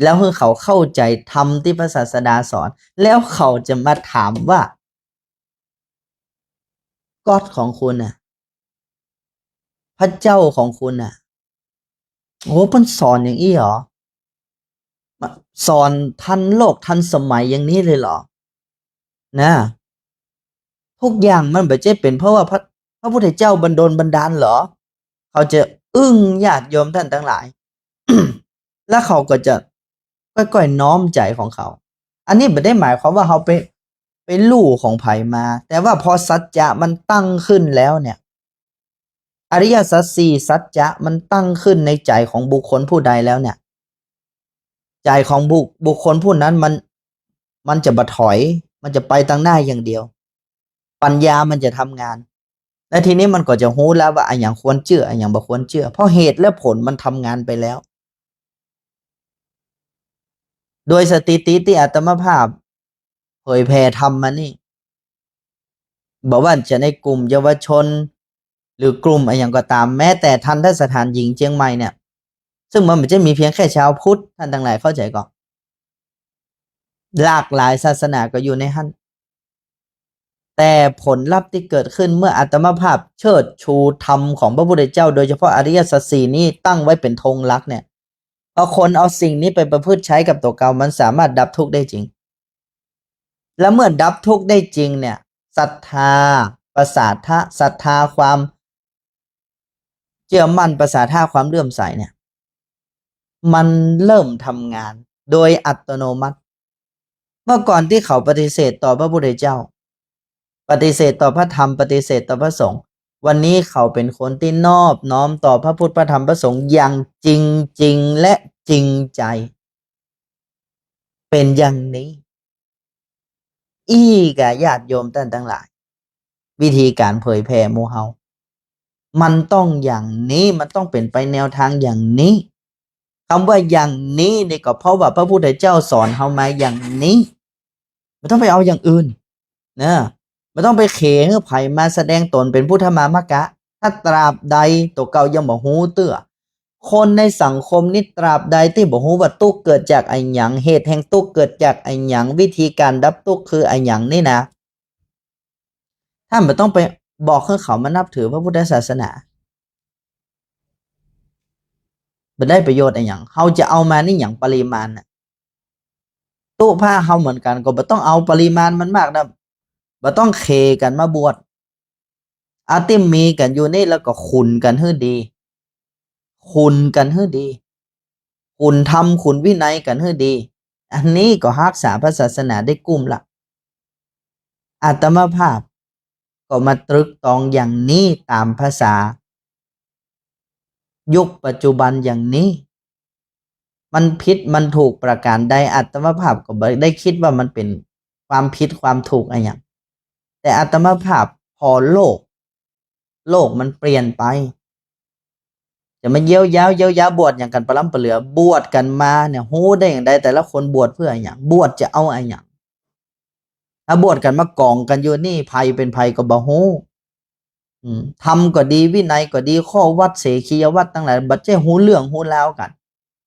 Speaker 1: แล้วให้เขาเข้าใจธรรมที่พระศาสดาสอนแล้วเขาจะมาถามว่าก็อดของคุณน่ะพระเจ้าของคุณน่ะโอ้เพิ่นสอนอย่างนี้เหรอสอนทันโลกทันสมัยอย่างนี้เลยเหรอนะทุกอย่างมันไม่ใช่เป็นเพราะว่าพระพุทธเจ้าบันดาลเหรอเขาจะอึ้งญาติโยมท่านทั้งหลาย แล้วเขาก็จะค่อยๆน้อมใจของเขาอันนี้ไม่ได้หมายความว่าเขาไปลู่ของไผมา แต่ว่าพอสัจจะมันตั้งขึ้นแล้วเนี่ยอริยสัจสี่สัจจะมันตั้งขึ้นในใจของบุคคลผู้ใดแล้วเนี่ยใจของบุคคลผู้นั้นมันจะบ่ถอยมันจะไปทางหน้าอย่างเดียว ปัญญามันจะทำงานและทีนี้มันก็จะรู้แล้วว่าอันอย่างควรเชื่ออันอย่างบ่ควรเชื่อเพราะเหตุและผลมันทำงานไปแล้วโดยสถิติที่อาตมาภาพเผยแผ่ทำมานี่บอกว่าจะในกลุ่มเยาวชนหรือกลุ่มอะไรอย่างก็ตามแม้แต่ทันทสถานหญิงเชียงใหม่เนี่ยซึ่งมันไม่ใช่มีเพียงแค่ชาวพุทธท่านทั้งหลายเข้าใจก่อนหลากหลายศาสนาก็อยู่ในหันแต่ผลลัพธ์ที่เกิดขึ้นเมื่ออาตมาภาพเชิดชูธรรมของพระพุทธเจ้าโดยเฉพาะอริยสัจสี่นี้ตั้งไว้เป็นธงหลักเนี่ยพอคนเอาสิ่งนี้ไปประพฤติใช้กับตัวเก่ามันสามารถดับทุกข์ได้จริงและเมื่อดับทุกข์ได้จริงเนี่ยศรัทธาประสาทะศรัทธาความเชื่อมั่นประสาทะความเลื่อมใสเนี่ยมันเริ่มทำงานโดยอัตโนมัติเมื่อก่อนที่เขาปฏิเสธต่อพระพุทธเจ้าปฏิเสธต่อพระธรรมปฏิเสธต่อพระสงฆ์วันนี้เขาเป็นคนที่นอบน้อมต่อพระพุทธพระธรรมพระสงฆ์อย่างจริงจริงและจริงใจเป็นอย่างนี้อีกะญาติโยมท่านทั้งหลายวิธีการเผยแผ่หมู่เฮามันต้องอย่างนี้มันต้องเป็นไปแนวทางอย่างนี้คำว่าอย่างนี้นี่ก็เพราะว่าพระพุทธเจ้าสอนเฮามาอย่างนี้ไม่ต้องไปเอาอย่างอื่นนะไม่ต้องไปเขให้ไผมาแสดงตนเป็นพุทธมามกะถ้าตราบใดตัวเก่ายังบ่ฮู้เตื้อคนในสังคมนี้ตราบใดที่บ่ฮู้ว่าทุกข์เกิดจากไอ้หยังเหตุแห่งทุกข์เกิดจากไอ้หยังวิธีการดับทุกข์คือไอ้หยังนี่นะท่านไม่ต้องไปบอกให้เขามานับถือพระพุทธศาสนาไม่ได้ประโยชน์ไอ้หยังเขาจะเอามานี่อย่างปริมาณน่ะตู้ผ้าเขาเหมือนกันก็บ่ต้องเอาปริมาณมันมากนะบ่ต้องเคกันมาบวชอาติมมีกันอยู่นี่แล้วก็ขุนกันให้ดีขุนกันให้ดีขุนธรรมขุนวินัยกันให้ดีอันนี้ก็รักษาพระศาสนาได้กุ้มละอาตมาภาพก็มาตรึกตรองอย่างนี้ตามภาษายุคปัจจุบันอย่างนี้มันผิดมันถูกประการใดอาตมาภาพก็บ่ได้คิดว่ามันเป็นความผิดความถูกอะไรอย่างแต่อาตมาภาพพอโลกมันเปลี่ยนไปจะมาเย้ยาวบวชอย่างกันปะล้ำปะเหลือบวชกันมาเนี่ยฮู้ได้อย่างใดแต่ละคนบวชเพื่ออะไรอย่างบวชจะเอาอะไรอย่างถ้าบวชกันมากองกันอยู่นี่ภัยเป็นภัยก็บ่ฮู้ทำก็ดีวินัยก็ดีข้อวัดเสขียวัดทั้งหลายบัดเจ้ฮู้เรื่องฮู้แล้วกัน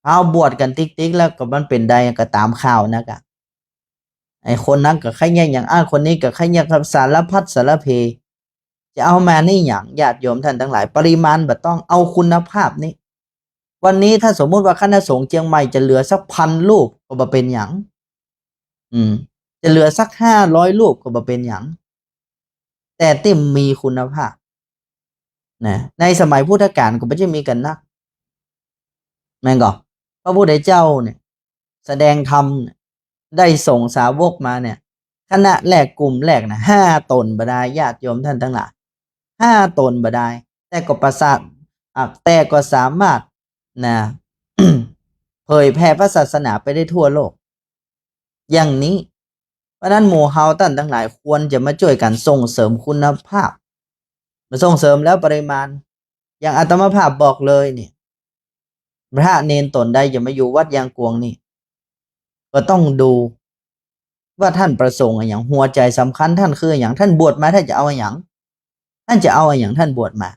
Speaker 1: เอาบวชกันติ๊กแล้วก็มันเป็นใดก็ตามข่าวนะกะไอ้คนนั้นก็ใครแย่งอย่างคนนี้ก็ใครแย่งครับสารพัดสารเพจะเอามานี่อย่างญาติโยมท่านทั้งหลายปริมาณบ่ต้องเอาคุณภาพนี้วันนี้ถ้าสมมุติว่าคณะสงฆ์เชียงใหม่จะเหลือสัก1,000 รูปก็บ่เป็นหยังจะเหลือสัก500 รูปก็บ่เป็นหยังแต่ที่มีคุณภาพนะในสมัยพุทธกาลก็ไม่ใช่มีกันนักแม่งก็พระพุทธเจ้าเนี่ยแสดงธรรมได้ส่งสาวกมาเนี่ยคณะแรกกลุ่มแรกนะ5 ตนบดายญาติโยมท่านทั้งหลาย5 ตนบดายแต่ก็ประสาทแต่ก็สามารถนะ เผยแผ่พระศาสนาไปได้ทั่วโลกอย่างนี้เพราะนั้นหมู่เฮาท่านทั้งหลายควรจะมาช่วยกันส่งเสริมคุณภาพมาส่งเสริมแล้วปริมาณอย่างอาตมาภาพบอกเลยเนี่ยพระเนนตนใดจะมาอยู่วัดยางกวงนี่ก็ต้องดูว่าท่านประสงค์อย่างหัวใจสำคัญท่านคืออย่างท่านบวชมาท่านจะเอาอย่างท่านจะเอาอย่างท่านบวชมา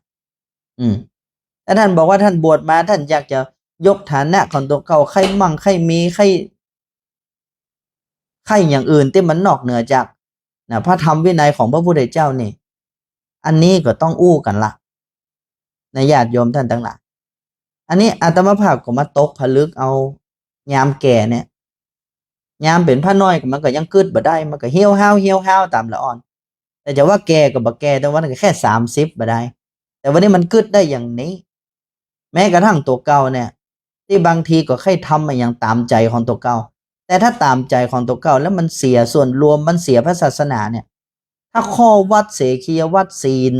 Speaker 1: ถ้าท่านบอกว่าท่านบวชมาท่านอยากจะยกฐานะของตัวเขาใครมั่งใครมีใครอย่างอื่นที่มันนอกเหนือจากพระธรรมวินัยของพระพุทธเจ้านี่อันนี้ก็ต้องอู้กันละในญาติโยมท่านทั้งหลายอันนี้อาตมาภาพก็มาตกผลึกเอายามแก่เนี่ยยามเป็นพระน้อยมันก็ยังกึดบ่ได้มันก็เหี่ยวห้าวตามละอ่อนแต่จะว่าแก่ก็บ่แก่แต่ว่าก็แค่30บ่ได้แต่วันนี้มันกึดได้อย่างนี้แม้กระทั่งตัวเก่าเนี่ยที่บางทีก็ค่อยทำมาอย่างตามใจของตัวเก่าแต่ถ้าตามใจของตัวเก่าแล้วมันเสียส่วนรวมมันเสียพระศาสนาเนี่ยถ้าข้อวัดเสขียวัดศีล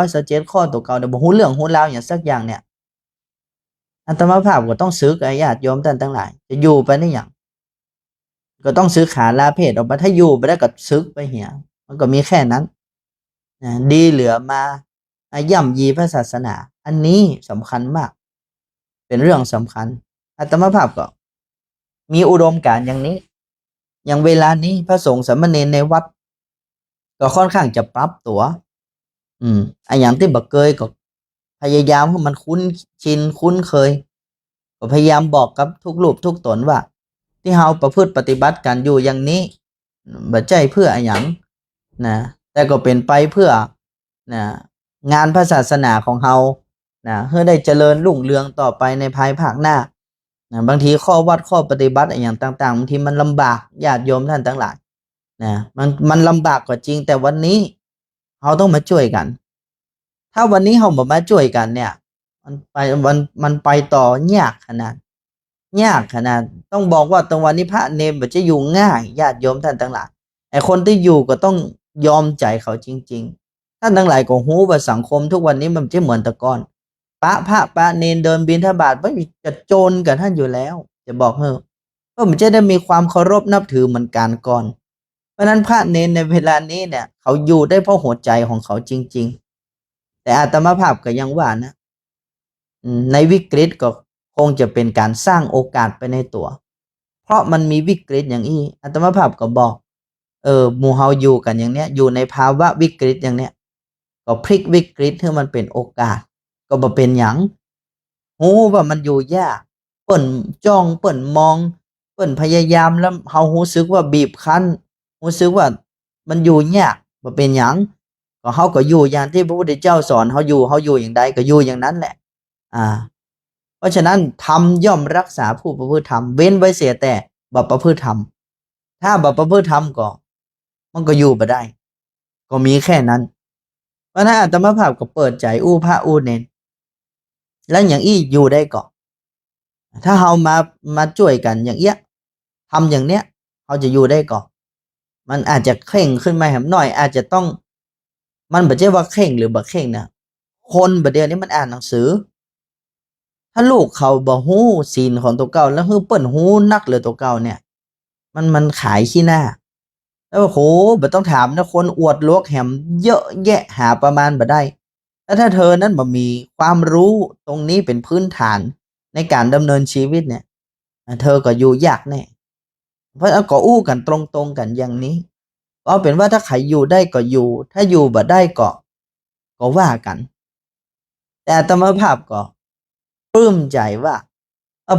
Speaker 1: 227ข้อตัวเก่าเนี่ยบ่ฮู้เรื่องฮู้ราวอย่างสักอย่างเนี่ยอาตมาภาพก็ต้องซื้อกับญาติโยมท่านทั้งหลายจะอยู่ไปได้อย่างก็ต้องซื้อขาลาเพศออกมาถ้าอยู่ไปได้ก็ซึกไปเหี่ยมันก็มีแค่นั้น ดีเหลือมาย่ำยีพระศาสนาอันนี้สำคัญมากเป็นเรื่องสำคัญอาตมาภาพก็มีอุดมการณ์อย่างนี้อย่างเวลานี้พระสงฆ์สามเณรในวัดก็ค่อนข้างจะปรับตัวไอ้อย่างที่บักเกยก็พยายามให้มันคุ้นชินคุ้นเคยก็พยายามบอกกับทุกรูปทุกตนว่าที่เราประพฤติปฏิบัติกันอยู่อย่างนี้บัดใจเพื่อไอ้อย่างนะแต่ก็เป็นไปเพื่อนะงานพระศาสนาของเรานะเพื่อได้เจริญรุ่งเรืองต่อไปในภายภาคหน้านะบางทีข้อวัดข้อปฏิบัติอย่างต่างๆบางทีมันลำบากญาติโยมท่านทั้งหลายนะมันลำบากก็จริงแต่วันนี้เราต้องมาช่วยกันถ้าวันนี้เรามาช่วยกันเนี่ยมันไปต่อยากขนาดต้องบอกว่าตรงวันนี้พระเนรมันจะอยู่ง่ายญาติโยมท่านทั้งหลายไอ้คนที่อยู่ก็ต้องยอมใจเขาจริงๆท่านทั้งหลายก็รู้ว่าสังคมทุกวันนี้มันจะเหมือนแต่ก่อนพระเนรเดินบิณฑบาตไม่จะโจรกับท่านอยู่แล้วจะบอกเมันจะได้มีความเคารพนับถือเหมือนกันก่อนเพราะนั้นพระเนรในเวลานี้เนี่ยเขาอยู่ได้เพราะหัวใจของเขาจริงๆแต่อาตมาภาพก็ยังว่านะในวิกฤตก็คงจะเป็นการสร้างโอกาสไปในตัวเพราะมันมีวิกฤตอย่างนี้อาตมาภาพก็บอกหมู่เฮาอยู่กันอย่างเนี้ยอยู่ในภาวะวิกฤตอย่างเนี้ยก็พลิกวิกฤตให้มันเป็นโอกาสก็บ่เป็นหยังว่ามันอยู่ยากเปิ้นจ้องเปิ้นมองเปิ้นพยายามแล้วเฮารู้สึกว่าบีบคั้นรู้สึกว่ามันอยู่ยากบ่เป็นหยังก็เฮาก็อยู่อย่างที่พระพุทธเจ้าสอนเฮาอยู่อย่างใดก็อยู่อย่างนั้นแหละเพราะฉะนั้นธรรมย่อมรักษาผู้ประพฤติธรรมเว้นไว้เสียแต่บ่ประพฤติธรรมถ้าบ่ประพฤติธรรมก็มันก็อยู่บ่ได้ก็มีแค่นั้นเพราะนั้นอาตมาภาพก็เปิดใจอู้พระอู้เนรแล้วอย่างอี้อยู่ได้ก็ถ้าเฮามาช่วยกันอย่างเงี้ยทำอย่างเนี้ยเฮาจะอยู่ได้ก็มันอาจจะเคร่งขึ้นมาแหมหน่อยอาจจะต้องมันบ่ใช่ว่าเคร่งหรือบ่เคร่งนะคนบัดเดี๋ยวนี้มันอ่านหนังสือถ้าลูกเขาบ่ฮู้ศีลของตัวเก่าแล้วเปิ้นฮู้นักเลยตัวเก่าเนี่ยมันขายขี้หน้าแล้วโอ้โหบ่ต้องถามนะคนอวดลวกแหมเยอะแยะหาประมาณบ่ได้แล้วถ้าเธอนั้นบ่มีความรู้ตรงนี้เป็นพื้นฐานในการดำเนินชีวิตเนี่ยเธอก็อยู่ยากแน่เพราะก็อู้กันตรงๆกันอย่างนี้ก็เป็นว่าถ้าใครอยู่ได้ก็อยู่ถ้าอยู่บ่ได้ก็ว่ากันแต่อาตมาภาพก็ปลื้มใจว่า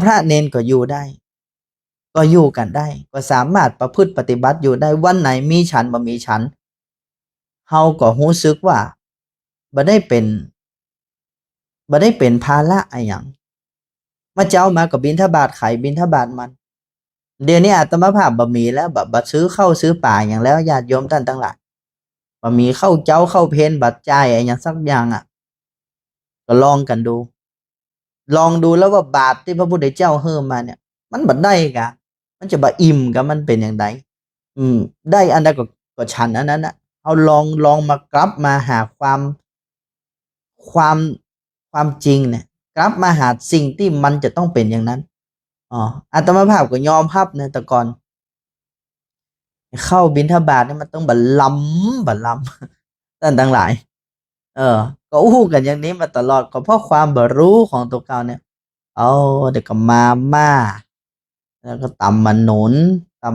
Speaker 1: พระเนนก็อยู่ได้ก็อยู่กันได้ก็สามารถประพฤติปฏิบัติอยู่ได้วันไหนมีฉันบ่มีฉันเฮาก็รู้สึกว่าบ่ได้เป็นภาระอะหยังมาเจ้ามาก็บิณฑบาตไขบิณฑบาตมันเดี๋ยวนี้อาตมาภาพบ่มีแล้วบ่ซื้อข้าวซื้อป่าหยังแล้วญาติโยมท่านทั้งหลายบ่มีข้าวเจ้าข้าวเพลบัดจ่ายอะหยังสักอย่างก็ลองกันดูลองดูแล้วว่าบาตรที่พระพุทธเจ้าให้มาเนี่ยมันบ่ได้กะมันจะบ่อิ่มกะมันเป็นอย่างใดได้อันใดก็ฉันอันนั้นน่ะเอาลองมากลับมาหาความความจริงเนี่ยกลับมาหาสิ่งที่มันจะต้องเป็นอย่างนั้นอาตมาภาพก็ยอมรับนะแต่ก่อนเข้าบิณฑบาตเนี่ยมันต้องบัดล้ำท่านทั้งหลายเออก็อู้กันอย่างนี้มาตลอดก็เพราะความบ่รู้ของตัวเก่าเนี่ยเอาเดี๋ยวก็มาม่าแล้วก็ตำมะนุนเ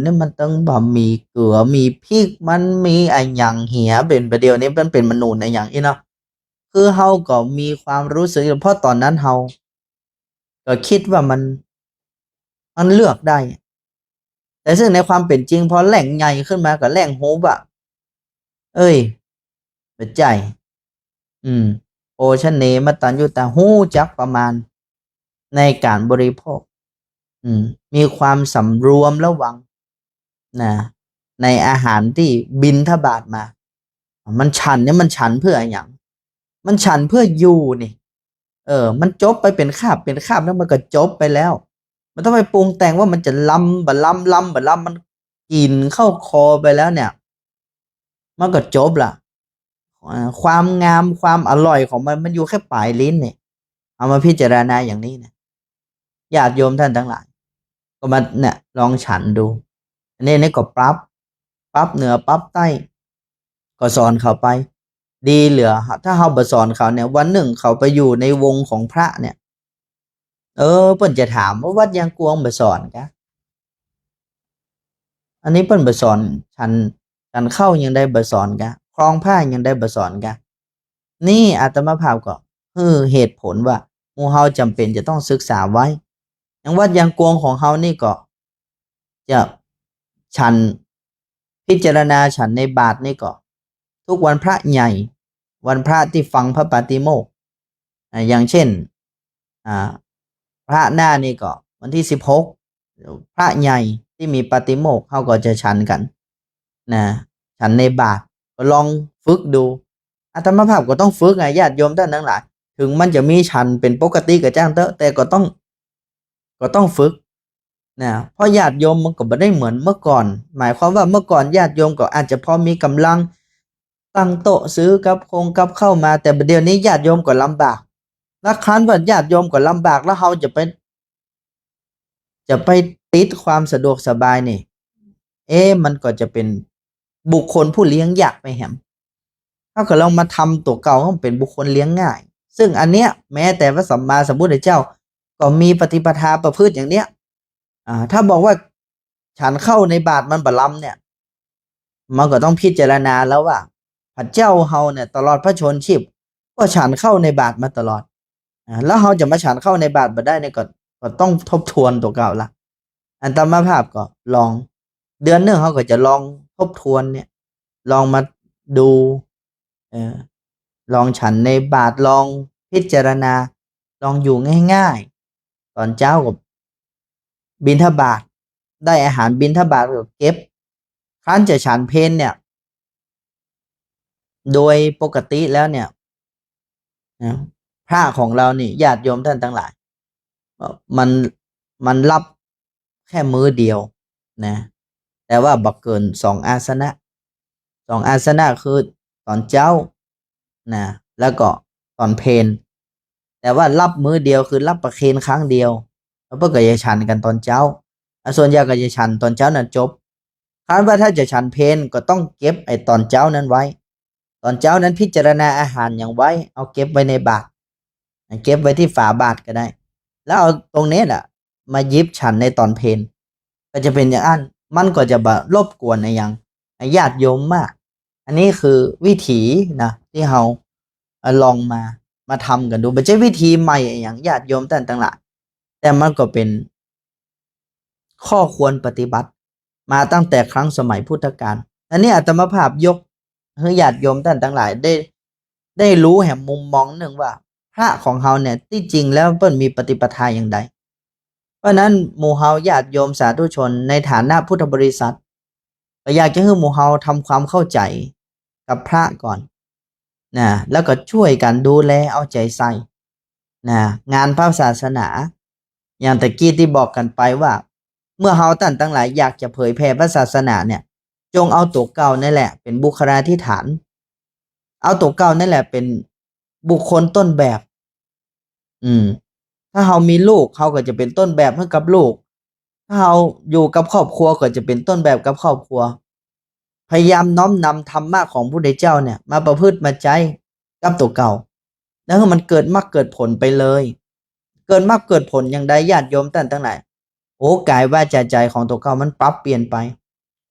Speaker 1: นี่ยมันต้องบ่มีเกลือมีพริกมันมีไอ้หยังเหียเป็นประเดี๋ยวนี้มันเป็นมะนุนไอ้หยังอีเนาะคือเฮาก็มีความรู้สึกเพราะตอนนั้นเฮาก็คิดว่ามันเลือกได้แต่ซึ่งในความเป็นจริงพอแหล่งใหญ่ขึ้นมาก็แหล่งโฮบอะเอ้ยเปิดใจอืมโอชะเนมตัญญูตาฮู้จักประมาณในการบริโภคมีความสำรวมระวังนะในอาหารที่บิณฑบาตมามันฉันเนี่ยมันฉันเพื่ออะไรอย่างมันฉันเพื่ออยู่นี่มันจบไปเป็นคาบแล้วมันก็จบไปแล้วมันต้องไปปรุงแต่งว่ามันจะล้ำมันกินเข้าคอไปแล้วเนี่ยมันก็จบละความงามความอร่อยของมันอยู่แค่ปลายลิ้นเนี่ยเอามาพิจารณาอย่างนี้เนี่ยญาติโยมท่านทั้งหลายก็มาเนี่ยลองฉันดูอันนี้ก็ปรับเหนือปรับใต้ก็สอนเข้าไป ดีเหลือถ้าเฮาบ่สอนเขาเนี่ยวันหนึ่งเขาไปอยู่ในวงของพระเนี่ยเปิ้นจะถามว่าวัดยางกวงบ่สอนกะอันนี้เปิ้นบ่สอนฉันเข้ายังได้บ่สอนกะครองผ้ายังได้บ่สอนกะนี่อาตมาภาพก็เหตุผลว่าหมู่เฮาจำเป็นจะต้องศึกษาไว้อย่างวัดยางกวงของเฮานี่ก็จะฉันพิจารณาฉันในบาทนี่ก็ทุกวันพระใหญ่วันพระที่ฟังพระปาติโมกข์อย่างเช่นอ่าพระหน้านี่ก็วันที่16พระใหญ่ที่มีปาติโมกข์เขาก็จะฉันกันนะฉันในบาทก็ลองฝึกดูอาตมาภาพก็ต้องฝึกไงญาติโยมท่านทั้งหลายถึงมันจะมีฉันเป็นปกติกับจ้างเตอะแต่ก็ต้องฝึกนะเพราะญาติโยมมันก็ไม่ได้เหมือนเมื่อก่อน หมายความว่าเมื่อก่อนญาติโยมก็อาจจะพอมีกำลังตั้งโต๊ะซื้อกับเข้ามาแต่เดี๋ยวนี้ญาติโยมก็ลำบากแล้วคันว่าญาติโยมก็ลำบากแล้วเขาจะไปติดความสะดวกสบายนี่มันก็จะเป็นบุคคลผู้เลี้ยงยากไปแหมถ้าเกิดเรามาทำตัวเก่าให้เป็นบุคคลเลี้ยงง่ายซึ่งอันเนี้ยแม้แต่พระสัมมาสัมพุทธเจ้าก็มีปฏิปทาประพฤติอย่างเนี้ยถ้าบอกว่าฉันเข้าในบาทมันบะล้ำเนี่ยมันก็ต้องพิจารณาแล้วว่าพระเจ้าเฮาเนี่ยตลอดพระชนชีพก็ฉันเข้าในบาทมาตลอดแล้วเฮาจะมาฉันเข้าในบาทบ่ได้เนี่ยก็ต้องทบทวนตัวเก่าละอันตามภาพก็ลองเดือนหนึ่งเขาก็จะลองทบทวนเนี่ยลองมาดูลองฉันในบาทลองพิจารณาลองอยู่ง่ายๆตอนเช้ากับบิณฑบาตได้อาหารบิณฑบาตก็เก็บครั้นจะฉันเพลเนี่ยโดยปกติแล้วเนี่ยพระของเรานี่ญาติโยมท่านทั้งหลายมันมันรับแค่มื้อเดียวนะแต่ว่าบักเกิน2 อาสนะคือตอนเช้านะแล้วก็ตอนเพลแต่ว่ารับมื้อเดียวคือรับประเคนครั้งเดียวแล้วเพื่อก็จะฉันกันตอนเช้าส่วนใหญ่ก็จะฉันตอนเช้านั้นจบคาดว่าถ้าจะฉันเพลก็ต้องเก็บไอ้ตอนเช้านั้นไว้ตอนเช้านั้นพิจารณาอาหารอย่างไว้เอาเก็บไว้ในบาตรเก็บไว้ที่ฝาบาตรก็ได้แล้วเอาตรงนี้แหละมายิบฉันในตอนเพลก็จะเป็นอย่างนั้นมันก็จะแบบรบกวนในอย่างญาติโยมมากอันนี้คือวิถีนะที่เราลองมาทำกันดูไม่ใช่วิธีใหม่อย่างญาติโยมท่านต่างหลายแต่มันก็เป็นข้อควรปฏิบัติมาตั้งแต่ครั้งสมัยพุทธกาลอันนี้อาตมาภาพยกให้ญาติโยมท่านทั้งหลายได้รู้แห่งมุมมองหนึ่งว่าพระของเขาเนี่ยที่จริงแล้วเปิ้นมีปฏิปทาอย่างใดเพราะนั้นหมู่เฮาญาติโยมสาธุชนในฐานะพุทธบริษัทก็อยากจะให้หมู่เฮาทำความเข้าใจกับพระก่อนนะแล้วก็ช่วยกันดูแลเอาใจใส่นะงานพระศาสนาอย่างตะกี้ที่บอกกันไปว่าเมื่อเฮาท่านทั้งหลายอยากจะเผยแผ่พระศาสนาเนี่ยจงเอาตัวเก่านั่นแหละเป็นบุคลาธิฐานเอาตัวเก่านั่นแหละเป็นบุคคลต้นแบบถ้าเฮามีลูกเขาก็จะเป็นต้นแบบให้กับลูกถ้าเฮาอยู่กับครอบครัวก็จะเป็นต้นแบบกับครอบครัวพยายามน้อมนำธรรมะของพระพุทธเจ้าเนี่ยมาประพฤติมาใจกับตัวเก่าแล้วมันเกิดมรรคเกิดผลไปเลยเกิดมรรคเกิดผลอย่างใดญาติโยมท่านทั้งหลายโอ้กายว่าใจของตัวเก่ามันปรับเปลี่ยนไป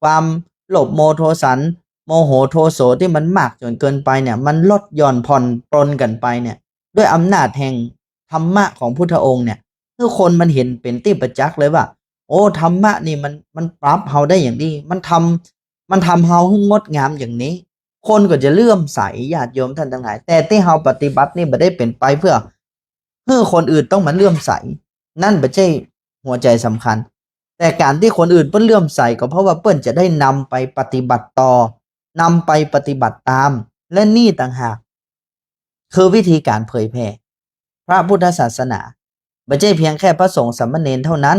Speaker 1: ความโลภโมโทสันโมโหโทโสที่มันมากจนเกินไปเนี่ยมันลดหย่อนผ่อนปรนกันไปเนี่ยด้วยอำนาจแห่งธรรมะของพุทธองค์เนี่ยคือคนมันเห็นเป็นที่ประจักษ์เลยว่าโอ้ธรรมะนี่มันปรับเฮาได้อย่างดีมันทำเฮาให้งดงามอย่างนี้คนก็จะเลื่อมใสญาติโยมท่านทั้งหลายแต่ที่เฮาปฏิบัตินี่บ่ได้เป็นไปเพื่อคนอื่นต้องมาเลื่อมใสนั่นบ่ใช่หัวใจสำคัญแต่การที่คนอื่นเปิ้นเลื่อมใสก็เพราะว่าเปิ้นจะได้นำไปปฏิบัติต่อนำไปปฏิบัติตามและนี่ต่างหากคือวิธีการเผยแผ่พระพุทธศาสนาไม่ใช่เพียงแค่พระสงฆ์สามเณรเท่านั้น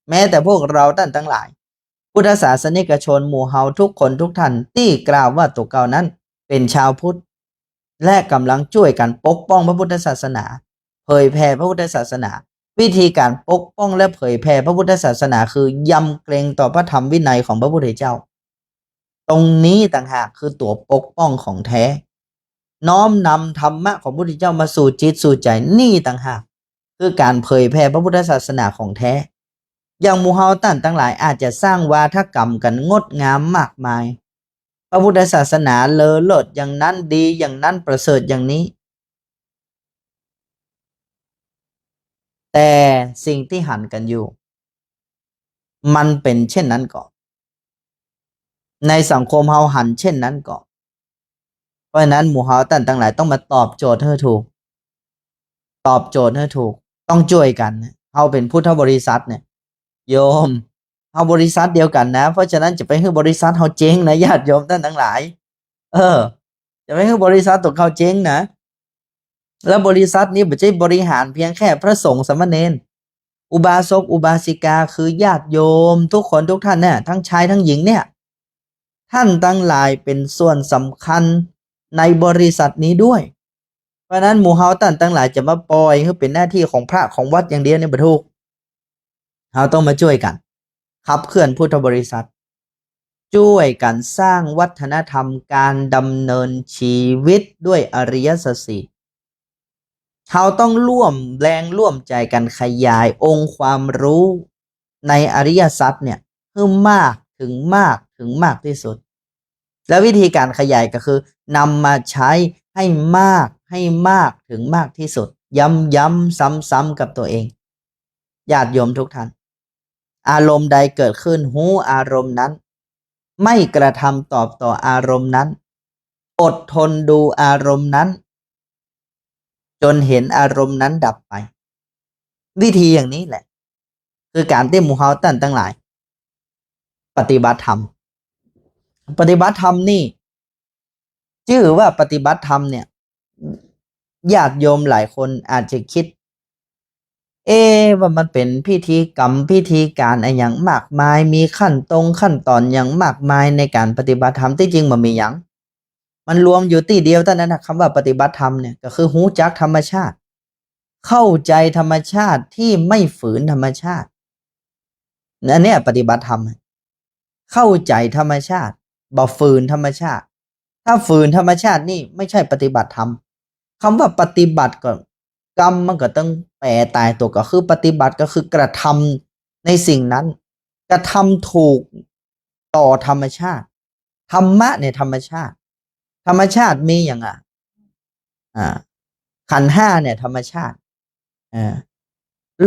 Speaker 1: แม้แต่พวกเราท่านทั้งหลายพุทธศาสนิกชนหมู่เฮาทุกคนทุกท่านที่กล่าวว่าตัวเก่านั้นเป็นชาวพุทธและกำลังช่วยกันปกป้องพระพุทธศาสนาเผยแผ่พระพุทธศาสนาวิธีการปกป้องและเผยแผ่พระพุทธศาสนาคือยำเกรงต่อพระธรรมวินัยของพระพุทธเจ้าตรงนี้ต่างหากคือตัวปกป้องของแท้ น้อมนำธรรมะของพระพุทธเจ้ามาสู่จิตสู่ใจนี่ต่างหากคือการเผยแผ่พระพุทธศาสนาของแท้อย่างมูฮัมหมัดทั้งหลายอาจจะสร้างวาทกรรมกันงดงามมากมายพระพุทธศาสนาเลอเลิศอย่างนั้นดีอย่างนั้นประเสริฐอย่างนี้ แต่สิ่งที่หันกันอยู่มันเป็นเช่นนั้นก่อนในสังคมเฮาหันเช่นนั้นก่อนเพราะฉะนั้นหมู่เฮาตันทั้งหลายต้องมาตอบโจทย์ให้ถูกตอบโจทย์ให้ถูกต้องช่วยกันเฮาเป็นพุทธบริษัทเนี่ยโยมเฮาบริษัทเดียวกันนะเพราะฉะนั้นจะไปให้บริษัทเฮาเจ๊งนะญาติโยมท่านทั้งหลายเออจะไม่ให้บริษัทตกเขาเจ๊งนะแล้วบริษัทนี้ไม่ใช่บริหารเพียงแค่พระสงฆ์สามเณรอุบาสกอุบาสิกาคือญาติโยมทุกคนทุกท่านเนี่ยทั้งชายทั้งหญิงเนี่ยท่านทั้งหลายเป็นส่วนสำคัญในบริษัทนี้ด้วยเพราะนั้นหมู่เฮาท่านทั้งหลายจะมาปล่อยให้เป็นหน้าที่ของพระของวัดอย่างเดียวเนี่ยบ่ถูกเราต้องมาช่วยกันขับเคลื่อนพุทธบริษัทช่วยกันสร้างวัฒนธรรมการดำเนินชีวิตด้วยอริยสัจสี่เขาต้องร่วมแรงร่วมใจกันขยายองค์ความรู้ในอริยสัจเนี่ยเพิ่มมากถึงมากถึงมากที่สุดแล้ววิธีการขยายก็คือนำมาใช้ให้มากให้มากถึงมากที่สุดย้ำๆซ้ำๆกับตัวเองญาติโยมทุกท่านอารมณ์ใดเกิดขึ้นหูอารมณ์นั้นไม่กระทำตอบต่ออารมณ์นั้นอดทนดูอารมณ์นั้นจนเห็นอารมณ์นั้นดับไปวิธีอย่างนี้แหละคือการที่มุฮัมมัดทั้งหลายปฏิบัติธรรมปฏิบัติธรรมนี่ชื่อว่าปฏิบัติธรรมเนี่ยญาติโยมหลายคนอาจจะคิดว่ามันเป็นพิธีกรรมพิธีการอะไรอย่างมากมายมีขั้นตอนอย่างมากมายในการปฏิบัติธรรมที่จริงมันมีอย่างมันรวมอยู่ที่เดียวเท่านั้นนะคำว่าปฏิบัติธรรมเนี่ยก็คือรู้จักธรรมชาติเข้าใจธรรมชาติที่ไม่ฝืนธรรมชาตินั่นเนี่ยปฏิบัติธรรมเข้าใจธรรมชาติบ่ฝืนธรรมชาติถ้าฝืนธรรมชาตินี่ไม่ใช่ปฏิบัติธรรมคำว่าปฏิบัติก็กรรมมันก็ต้องแปลตายตัวก็คือปฏิบัติก็คือกระทำในสิ่งนั้นกระทำถูกต่อธรรมชาติธรรมะในธรรมชาติธรรมชาติมีอย่างอ่าขันธ์ห้าเนี่ยธรรมชาติอ่า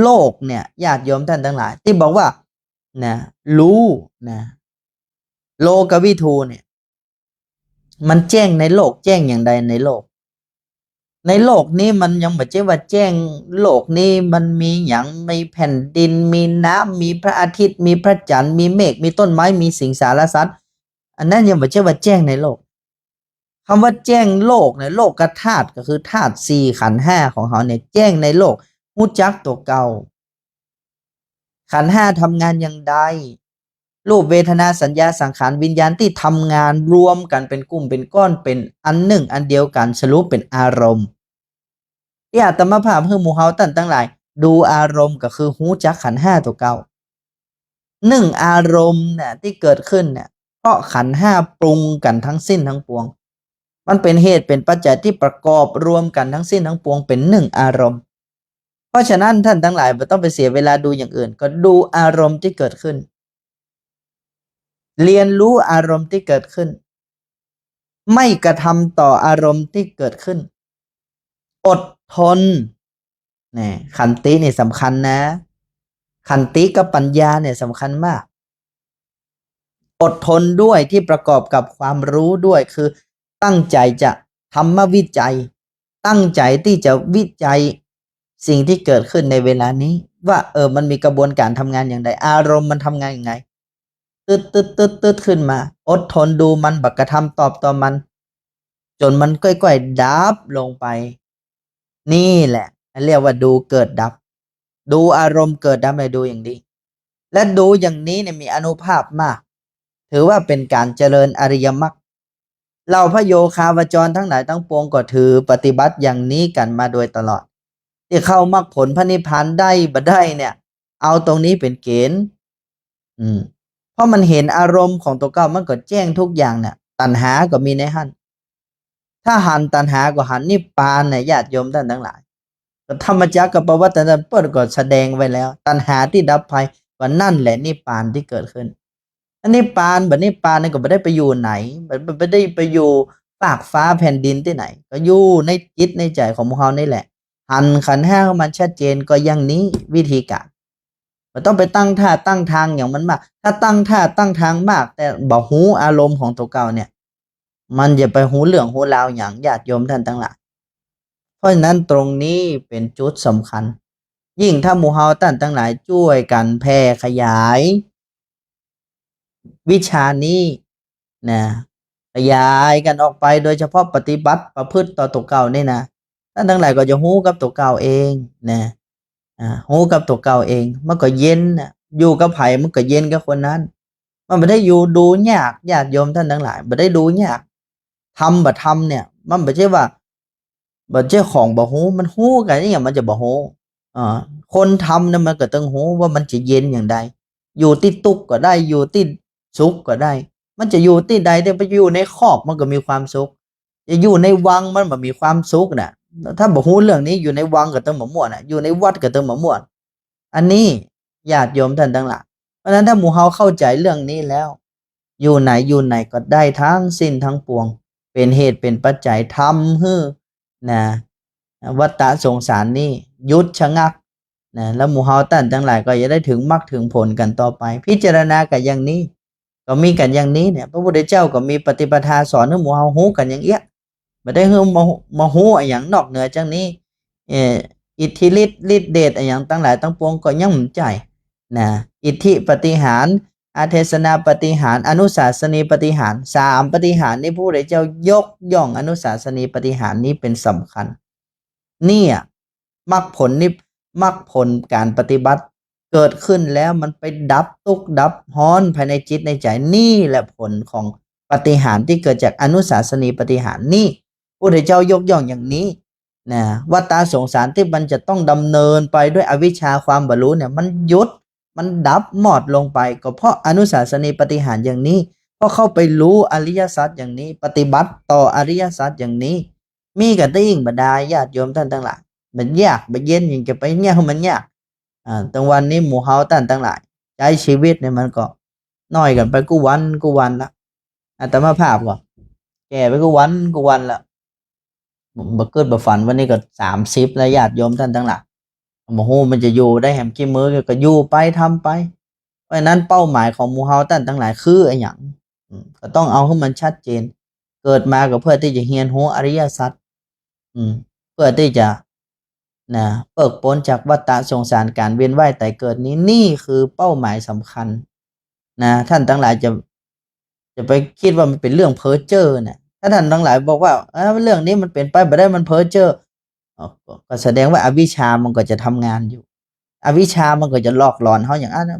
Speaker 1: โลกเนี่ยญาติโยมท่านทั้งหลายที่บอกว่านะรู้นะโลกวิทูเนี่ยมันแจ้งในโลกแจ้งอย่างใดในโลกในโลกนี้มันยังไม่ใช่ว่าแจ้งโลกนี้มันมีอย่างมีแผ่นดินมีน้ำมีพระอาทิตย์มีพระจันทร์มีเมฆมีต้นไม้มีสิงสารสัตว์อันนั้นยังไม่ใช่ว่าแจ้งในโลกคำว่าแจ้งโลกเนี่ยโลกกธาตุก็คือธาตุสี่ขันธ์ห้าของเขาเนี่ยแจ้งในโลกรู้จักตัวเก่าขันธ์ห้าทำงานอย่างใดรูปเวทนาสัญญาสังขารวิญญาณที่ทำงานรวมกันเป็นกลุ่มเป็นก้อนเป็นอันหนึ่งอันเดียวกันสรุปเป็นอารมณ์ที่อาตมาภาพคือหมู่เฮาตั้นทั้งหลายดูอารมณ์ก็คือหูจักขันธ์ห้าตัวเก่าหนึ่งอารมณ์เนี่ยที่เกิดขึ้นเนี่ยเพราะขันธ์ห้าปรุงกันทั้งสิ้นทั้งปวงมันเป็นเหตุเป็นปัจจัยที่ประกอบรวมกันทั้งสิ้นทั้งปวงเป็นหนึ่งอารมณ์เพราะฉะนั้นท่านทั้งหลายไม่ต้องไปเสียเวลาดูอย่างอื่นก็ดูอารมณ์ที่เกิดขึ้นเรียนรู้อารมณ์ที่เกิดขึ้นไม่กระทำต่ออารมณ์ที่เกิดขึ้นอดทนนี่ขันตินี่สำคัญนะขันติกับปัญญาเนี่ยสำคัญมากอดทนด้วยที่ประกอบกับความรู้ด้วยคือตั้งใจจะทำมาวิจัยตั้งใจที่จะวิจัยสิ่งที่เกิดขึ้นในเวลานี้ว่ามันมีกระบวนการทำงานอย่างไรอารมณ์มันทำงานอย่างไงตืดขึ้นมาอดทนดูมันบักกระทำตอบต่อมันจนมันค่อยๆดับลงไปนี่แหละเรียกว่าดูเกิดดับดูอารมณ์เกิดดับไปดูอย่างนี้และดูอย่างนี้เนี่ยมีอานุภาพมากถือว่าเป็นการเจริญอริยมรรคเราพระโยคาวจรทั้งหลายทั้งปวงก็ถือปฏิบัติอย่างนี้กันมาโดยตลอดที่เข้ามรรคผลพระนิพพานได้บ่ได้เนี่ยเอาตรงนี้เป็นเกณฑ์เพราะมันเห็นอารมณ์ของตัวเก้ามันก็แจ้งทุกอย่างเนี่ยตัณหาก็มีในหัน ถ้าหันตัณหาก็หันนิพพานเนี่ยญาติโยมท่านทั้งหลายธรรมจักรกับปวัตตนเปิดก็แสดงไว้แล้วตัณหาที่ดับภัยก็นั่นแหละนิพพานที่เกิดขึ้นอันนิพพานแบบนิพพานนี่ก็ไม่ได้ไปอยู่ไหนไม่ได้ไปอยู่ฟากฟ้าแผ่นดินที่ไหนก็อยู่ในจิตในใจของพวกเรานี่แหละหันขันธ์ห้ามันชัดเจนก็อย่างนี้วิธีการมันต้องไปตั้งท่าตั้งทางอย่างมันมากถ้าตั้งท่าตั้งทางมากแต่บ่หูอารมณ์ของตัวเก่าเนี่ยมันจะไปหูเรื่องหูราวอย่างญาติโยมท่านทั้งหลายเพราะฉะนั้นตรงนี้เป็นจุดสำคัญยิ่งถ้าหมู่เฮาท่านทั้งหลายช่วยกันแผ่ขยายวิชานี้นะขยายกันออกไปโดยเฉพาะปฏิบัติประพฤติต่อตัวเก่านี่นะท่านทั้งหลายก็จะหู้กับตัวเก่าเองนะหู้กับตัวเก่าเองมันก็เย็นนะอยู่กับไผมันก็เย็นกับคนนั้นมันไม่ได้อยู่ดูยากญาติโยมท่านทั้งหลายไม่ได้ดูยากทำบ่ทำเนี่ยมันไม่ใช่ว่าบ่ใช่ของบ่ฮู้มันฮู้กันอย่างมันจะบ่ฮู้อ่าคนทำเนี่ยมันก็ต้องฮู้ว่ามันจะเย็นอย่างใดอยู่ที่ตุกข์ก็ได้อยู่ที่สุขก็ได้มันจะอยู่ที่ใดแต่ไปอยู่ในคอกมันก็มีความสุขจะอยู่ในวังมันบ่มีความสุขน่ะถ้าบ่ฮู้เรื่องนี้อยู่ในวังก็ต้องบ่ม่วนน่ะอยู่ในวัดก็ต้องบ่ม่วนอันนี้ญาติโยมท่านทั้งหลายเพราะฉะนั้นถ้าหมู่เฮาเข้าใจเรื่องนี้แล้วอยู่ไหนก็ได้ทั้งสิ้นทั้งปวงเป็นเหตุเป็นปัจจัยทำให้นะวัฏฏะสงสารนี่หยุดชะงักนะแล้วหมู่เฮาท่านทั้งหลายก็จะได้ถึงมรรคถึงผลกันต่อไปพิจารณากันอย่างนี้ก็มีกันอย่างนี้เนี่ยพระพุทธเจ้าก็มีปฏิปทาสอนให้หมู่เฮาฮู้กันอย่างเอี้ยบ่ได้ฮือมาฮู้อหยังนอกเหนือจากนี้เอ่ออิทธิฤทธิ์เดชอหยังทั้งหลายทั้งปวงก็ยังบ่ใจนะอิทธิปฏิหารอาเทศนาปฏิหารอนุสาสนีปฏิหาร3ปฏิหารนี้พระพุทธเจ้ายกย่องอนุสาสนีปฏิหารนี้เป็นสำคัญเนี่ยมรรคผลนี่มรรคผลการปฏิบัติเกิดขึ้นแล้วมันไปดับทุกข์ดับร้อนภายในจิตในใจนี่แหละผลของปฏิหารที่เกิดจากอนุสาสนีปฏิหารนี่พระพุทธเจ้ายกย่องอย่างนี้นะวัฏฏะสงสารที่มันจะต้องดำเนินไปด้วยอวิชชาความบรรลุเนี่ยมันยุดมันดับหมดลงไปก็เพราะอนุสาสนีปฏิหารอย่างนี้เพราะเข้าไปรู้อริยสัจอย่างนี้ปฏิบัติต่ออริยสัจอย่างนี้มีกันได้ยิ่งบรรดาญาติโยมท่านทั้งหลายมันยากมันเย็นยิ่งจะไปเนี่ยมันยากตรงวันนี้หมู่เฮาท่านทั้งหลายใช้ชีวิตเนี่ยมันก็น้อยกันไปกูวันละอาตมาภาพก็แก่ไปกูวันละบ่เกิดบ่ฝันวันนี้ก็30แล้วญาติโยมท่านทั้งหลายโอ้โหมันจะอยู่ได้แหมกี่มื้อก็อยู่ไปทำไปเพราะฉะนั้นเป้าหมายของหมู่เฮาท่านทั้งหลายคือไอ้หยังก็ต้องเอาให้มันชัดเจนเกิดมาก็เพื่อที่จะเรียนรู้อริยสัจเพื่อที่จะนะเพิกพ้นจากวัฏฏะสงสารการเวียนว่ายตายเกิดนี้นี่คือเป้าหมายสำคัญนะท่านทั้งหลายจะไปคิดว่ามันเป็นเรื่องเพ้อเจ้อเนี่ยถ้าท่านทั้งหลายบอกว่าเรื่องนี้มันเป็นไปไม่ได้มันเพ้อเจ้อก็แสดงว่าอวิชชามันก็จะทำงานอยู่อวิชชามันก็จะหลอกหลอนเขาอย่างนั้น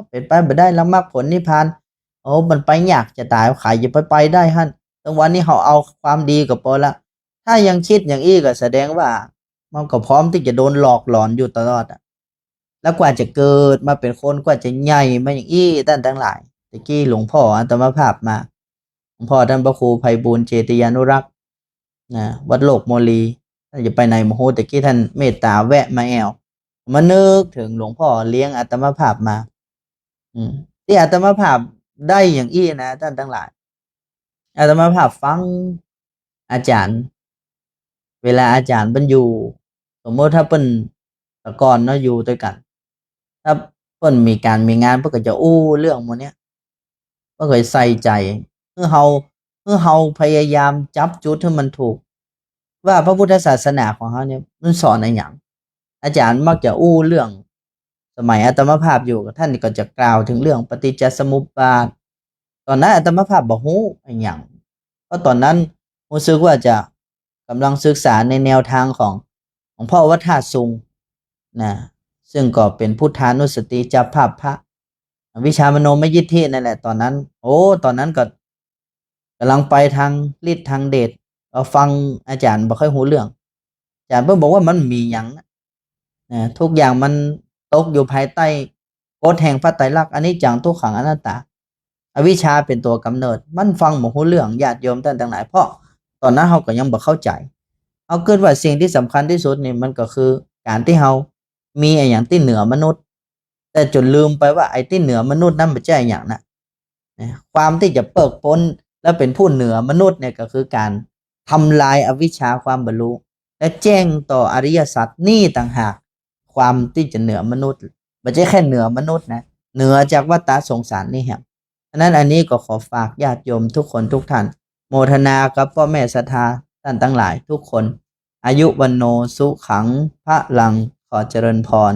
Speaker 1: เป็นไปไม่ได้แล้วมรรคผลนิพพานโอ้มันไปยากจะตายขายจะไปได้ฮั่นตรงวันนี้เขาเอาความดีกับพอละถ้ายังคิดอย่างอี้ก็แสดงว่ามันก็พร้อมที่จะโดนหลอกหลอนอยู่ตลอดแล้วกว่าจะเกิดมาเป็นคนกว่าจะใหญ่มาอย่างอี้ท่านทั้งหลายตะกี้หลวงพ่ออาตมาภาพมาหลวงพ่อท่านพระครูไพบูลย์เจติยานุรักษ์นะวัดโลกโมลีท่านจะไปไหนโมโหตะกี้ท่านเมตตาแวะมาแอวมานึกถึงหลวงพ่อเลี้ยงอาตมาภาพมาที่อาตมาภาพได้อย่างอี้นะท่านทั้งหลายอาตมาภาพฟังอาจารย์เวลาอาจารย์เป็นอยู่สมมติถ้าเป็นแต่ก่อนเนาะอยู่ด้วยกันถ้าเพิ่นมีการมีงานเพิ่นก็จะอู้เรื่องหมดเนี้ยเพิ่นก็ใส่ใจเพื่อเฮาพยายามจับจุดให้มันถูกว่าพระพุทธศาสนาของเขาเนี่ยมันสอนอะไรอย่างอาจารย์มักจะอู้เรื่องสมัยอาตมาภาพอยู่ท่านก็จะกล่าวถึงเรื่องปฏิจจสมุปบาทตอนนั้นอาตมาภาพบ่ฮู้อะไรอย่างเพราะตอนนั้นรู้สึกว่าจะกำลังศึกษาในแนวทางของพ่อวัดท่าซุงนะซึ่งก็เป็นพุทธานุสติจับภาพพระวิชามโนมยิทธินั่นแหละตอนนั้นตอนนั้นก็กำลังไปทางฤทธิ์ทางเดชก็ฟังอาจารย์บ่ค่อยรู้เรื่องอาจารย์เพิ่นบอกว่ามันมีหยังทุกอย่างมันตกอยู่ภายใต้กฎแห่งพระไตรลักษณ์อนิจจังทุกขังอนัตตาอวิชชาเป็นตัวกำเนิดมันฟังบ่รู้เรื่องญาติโยมท่านทั้งหลายเพราะ ตอนนั้นเราก็ยังบ่เข้าใจเอาเกิดว่าสิ่งที่สำคัญที่สุดนี่มันก็คือการที่เรามีไอ้หยังที่เหนือมนุษย์แต่จนลืมไปว่าไอ้ที่เหนือมนุษย์นั้นบ่ใช่อิหยังนะความที่จะเพิกพ้นและเป็นผู้เหนือมนุษย์เนี่ยก็คือการทำลายอวิชชาความบรรลุและแจ้งต่ออริยสัจนี่ต่างหากความที่จะเหนือมนุษย์ไม่ใช่แค่เหนือมนุษย์นะเหนือจากวัฏสงสารนี่ครับฉะนั้นอันนี้ก็ขอฝากญาติโยมทุกคนทุกท่านโมทนากับพ่อแม่ศรัทธาท่านทั้งหลายทุกคนอายุวันโนสุขังพระลังขอเจริญพร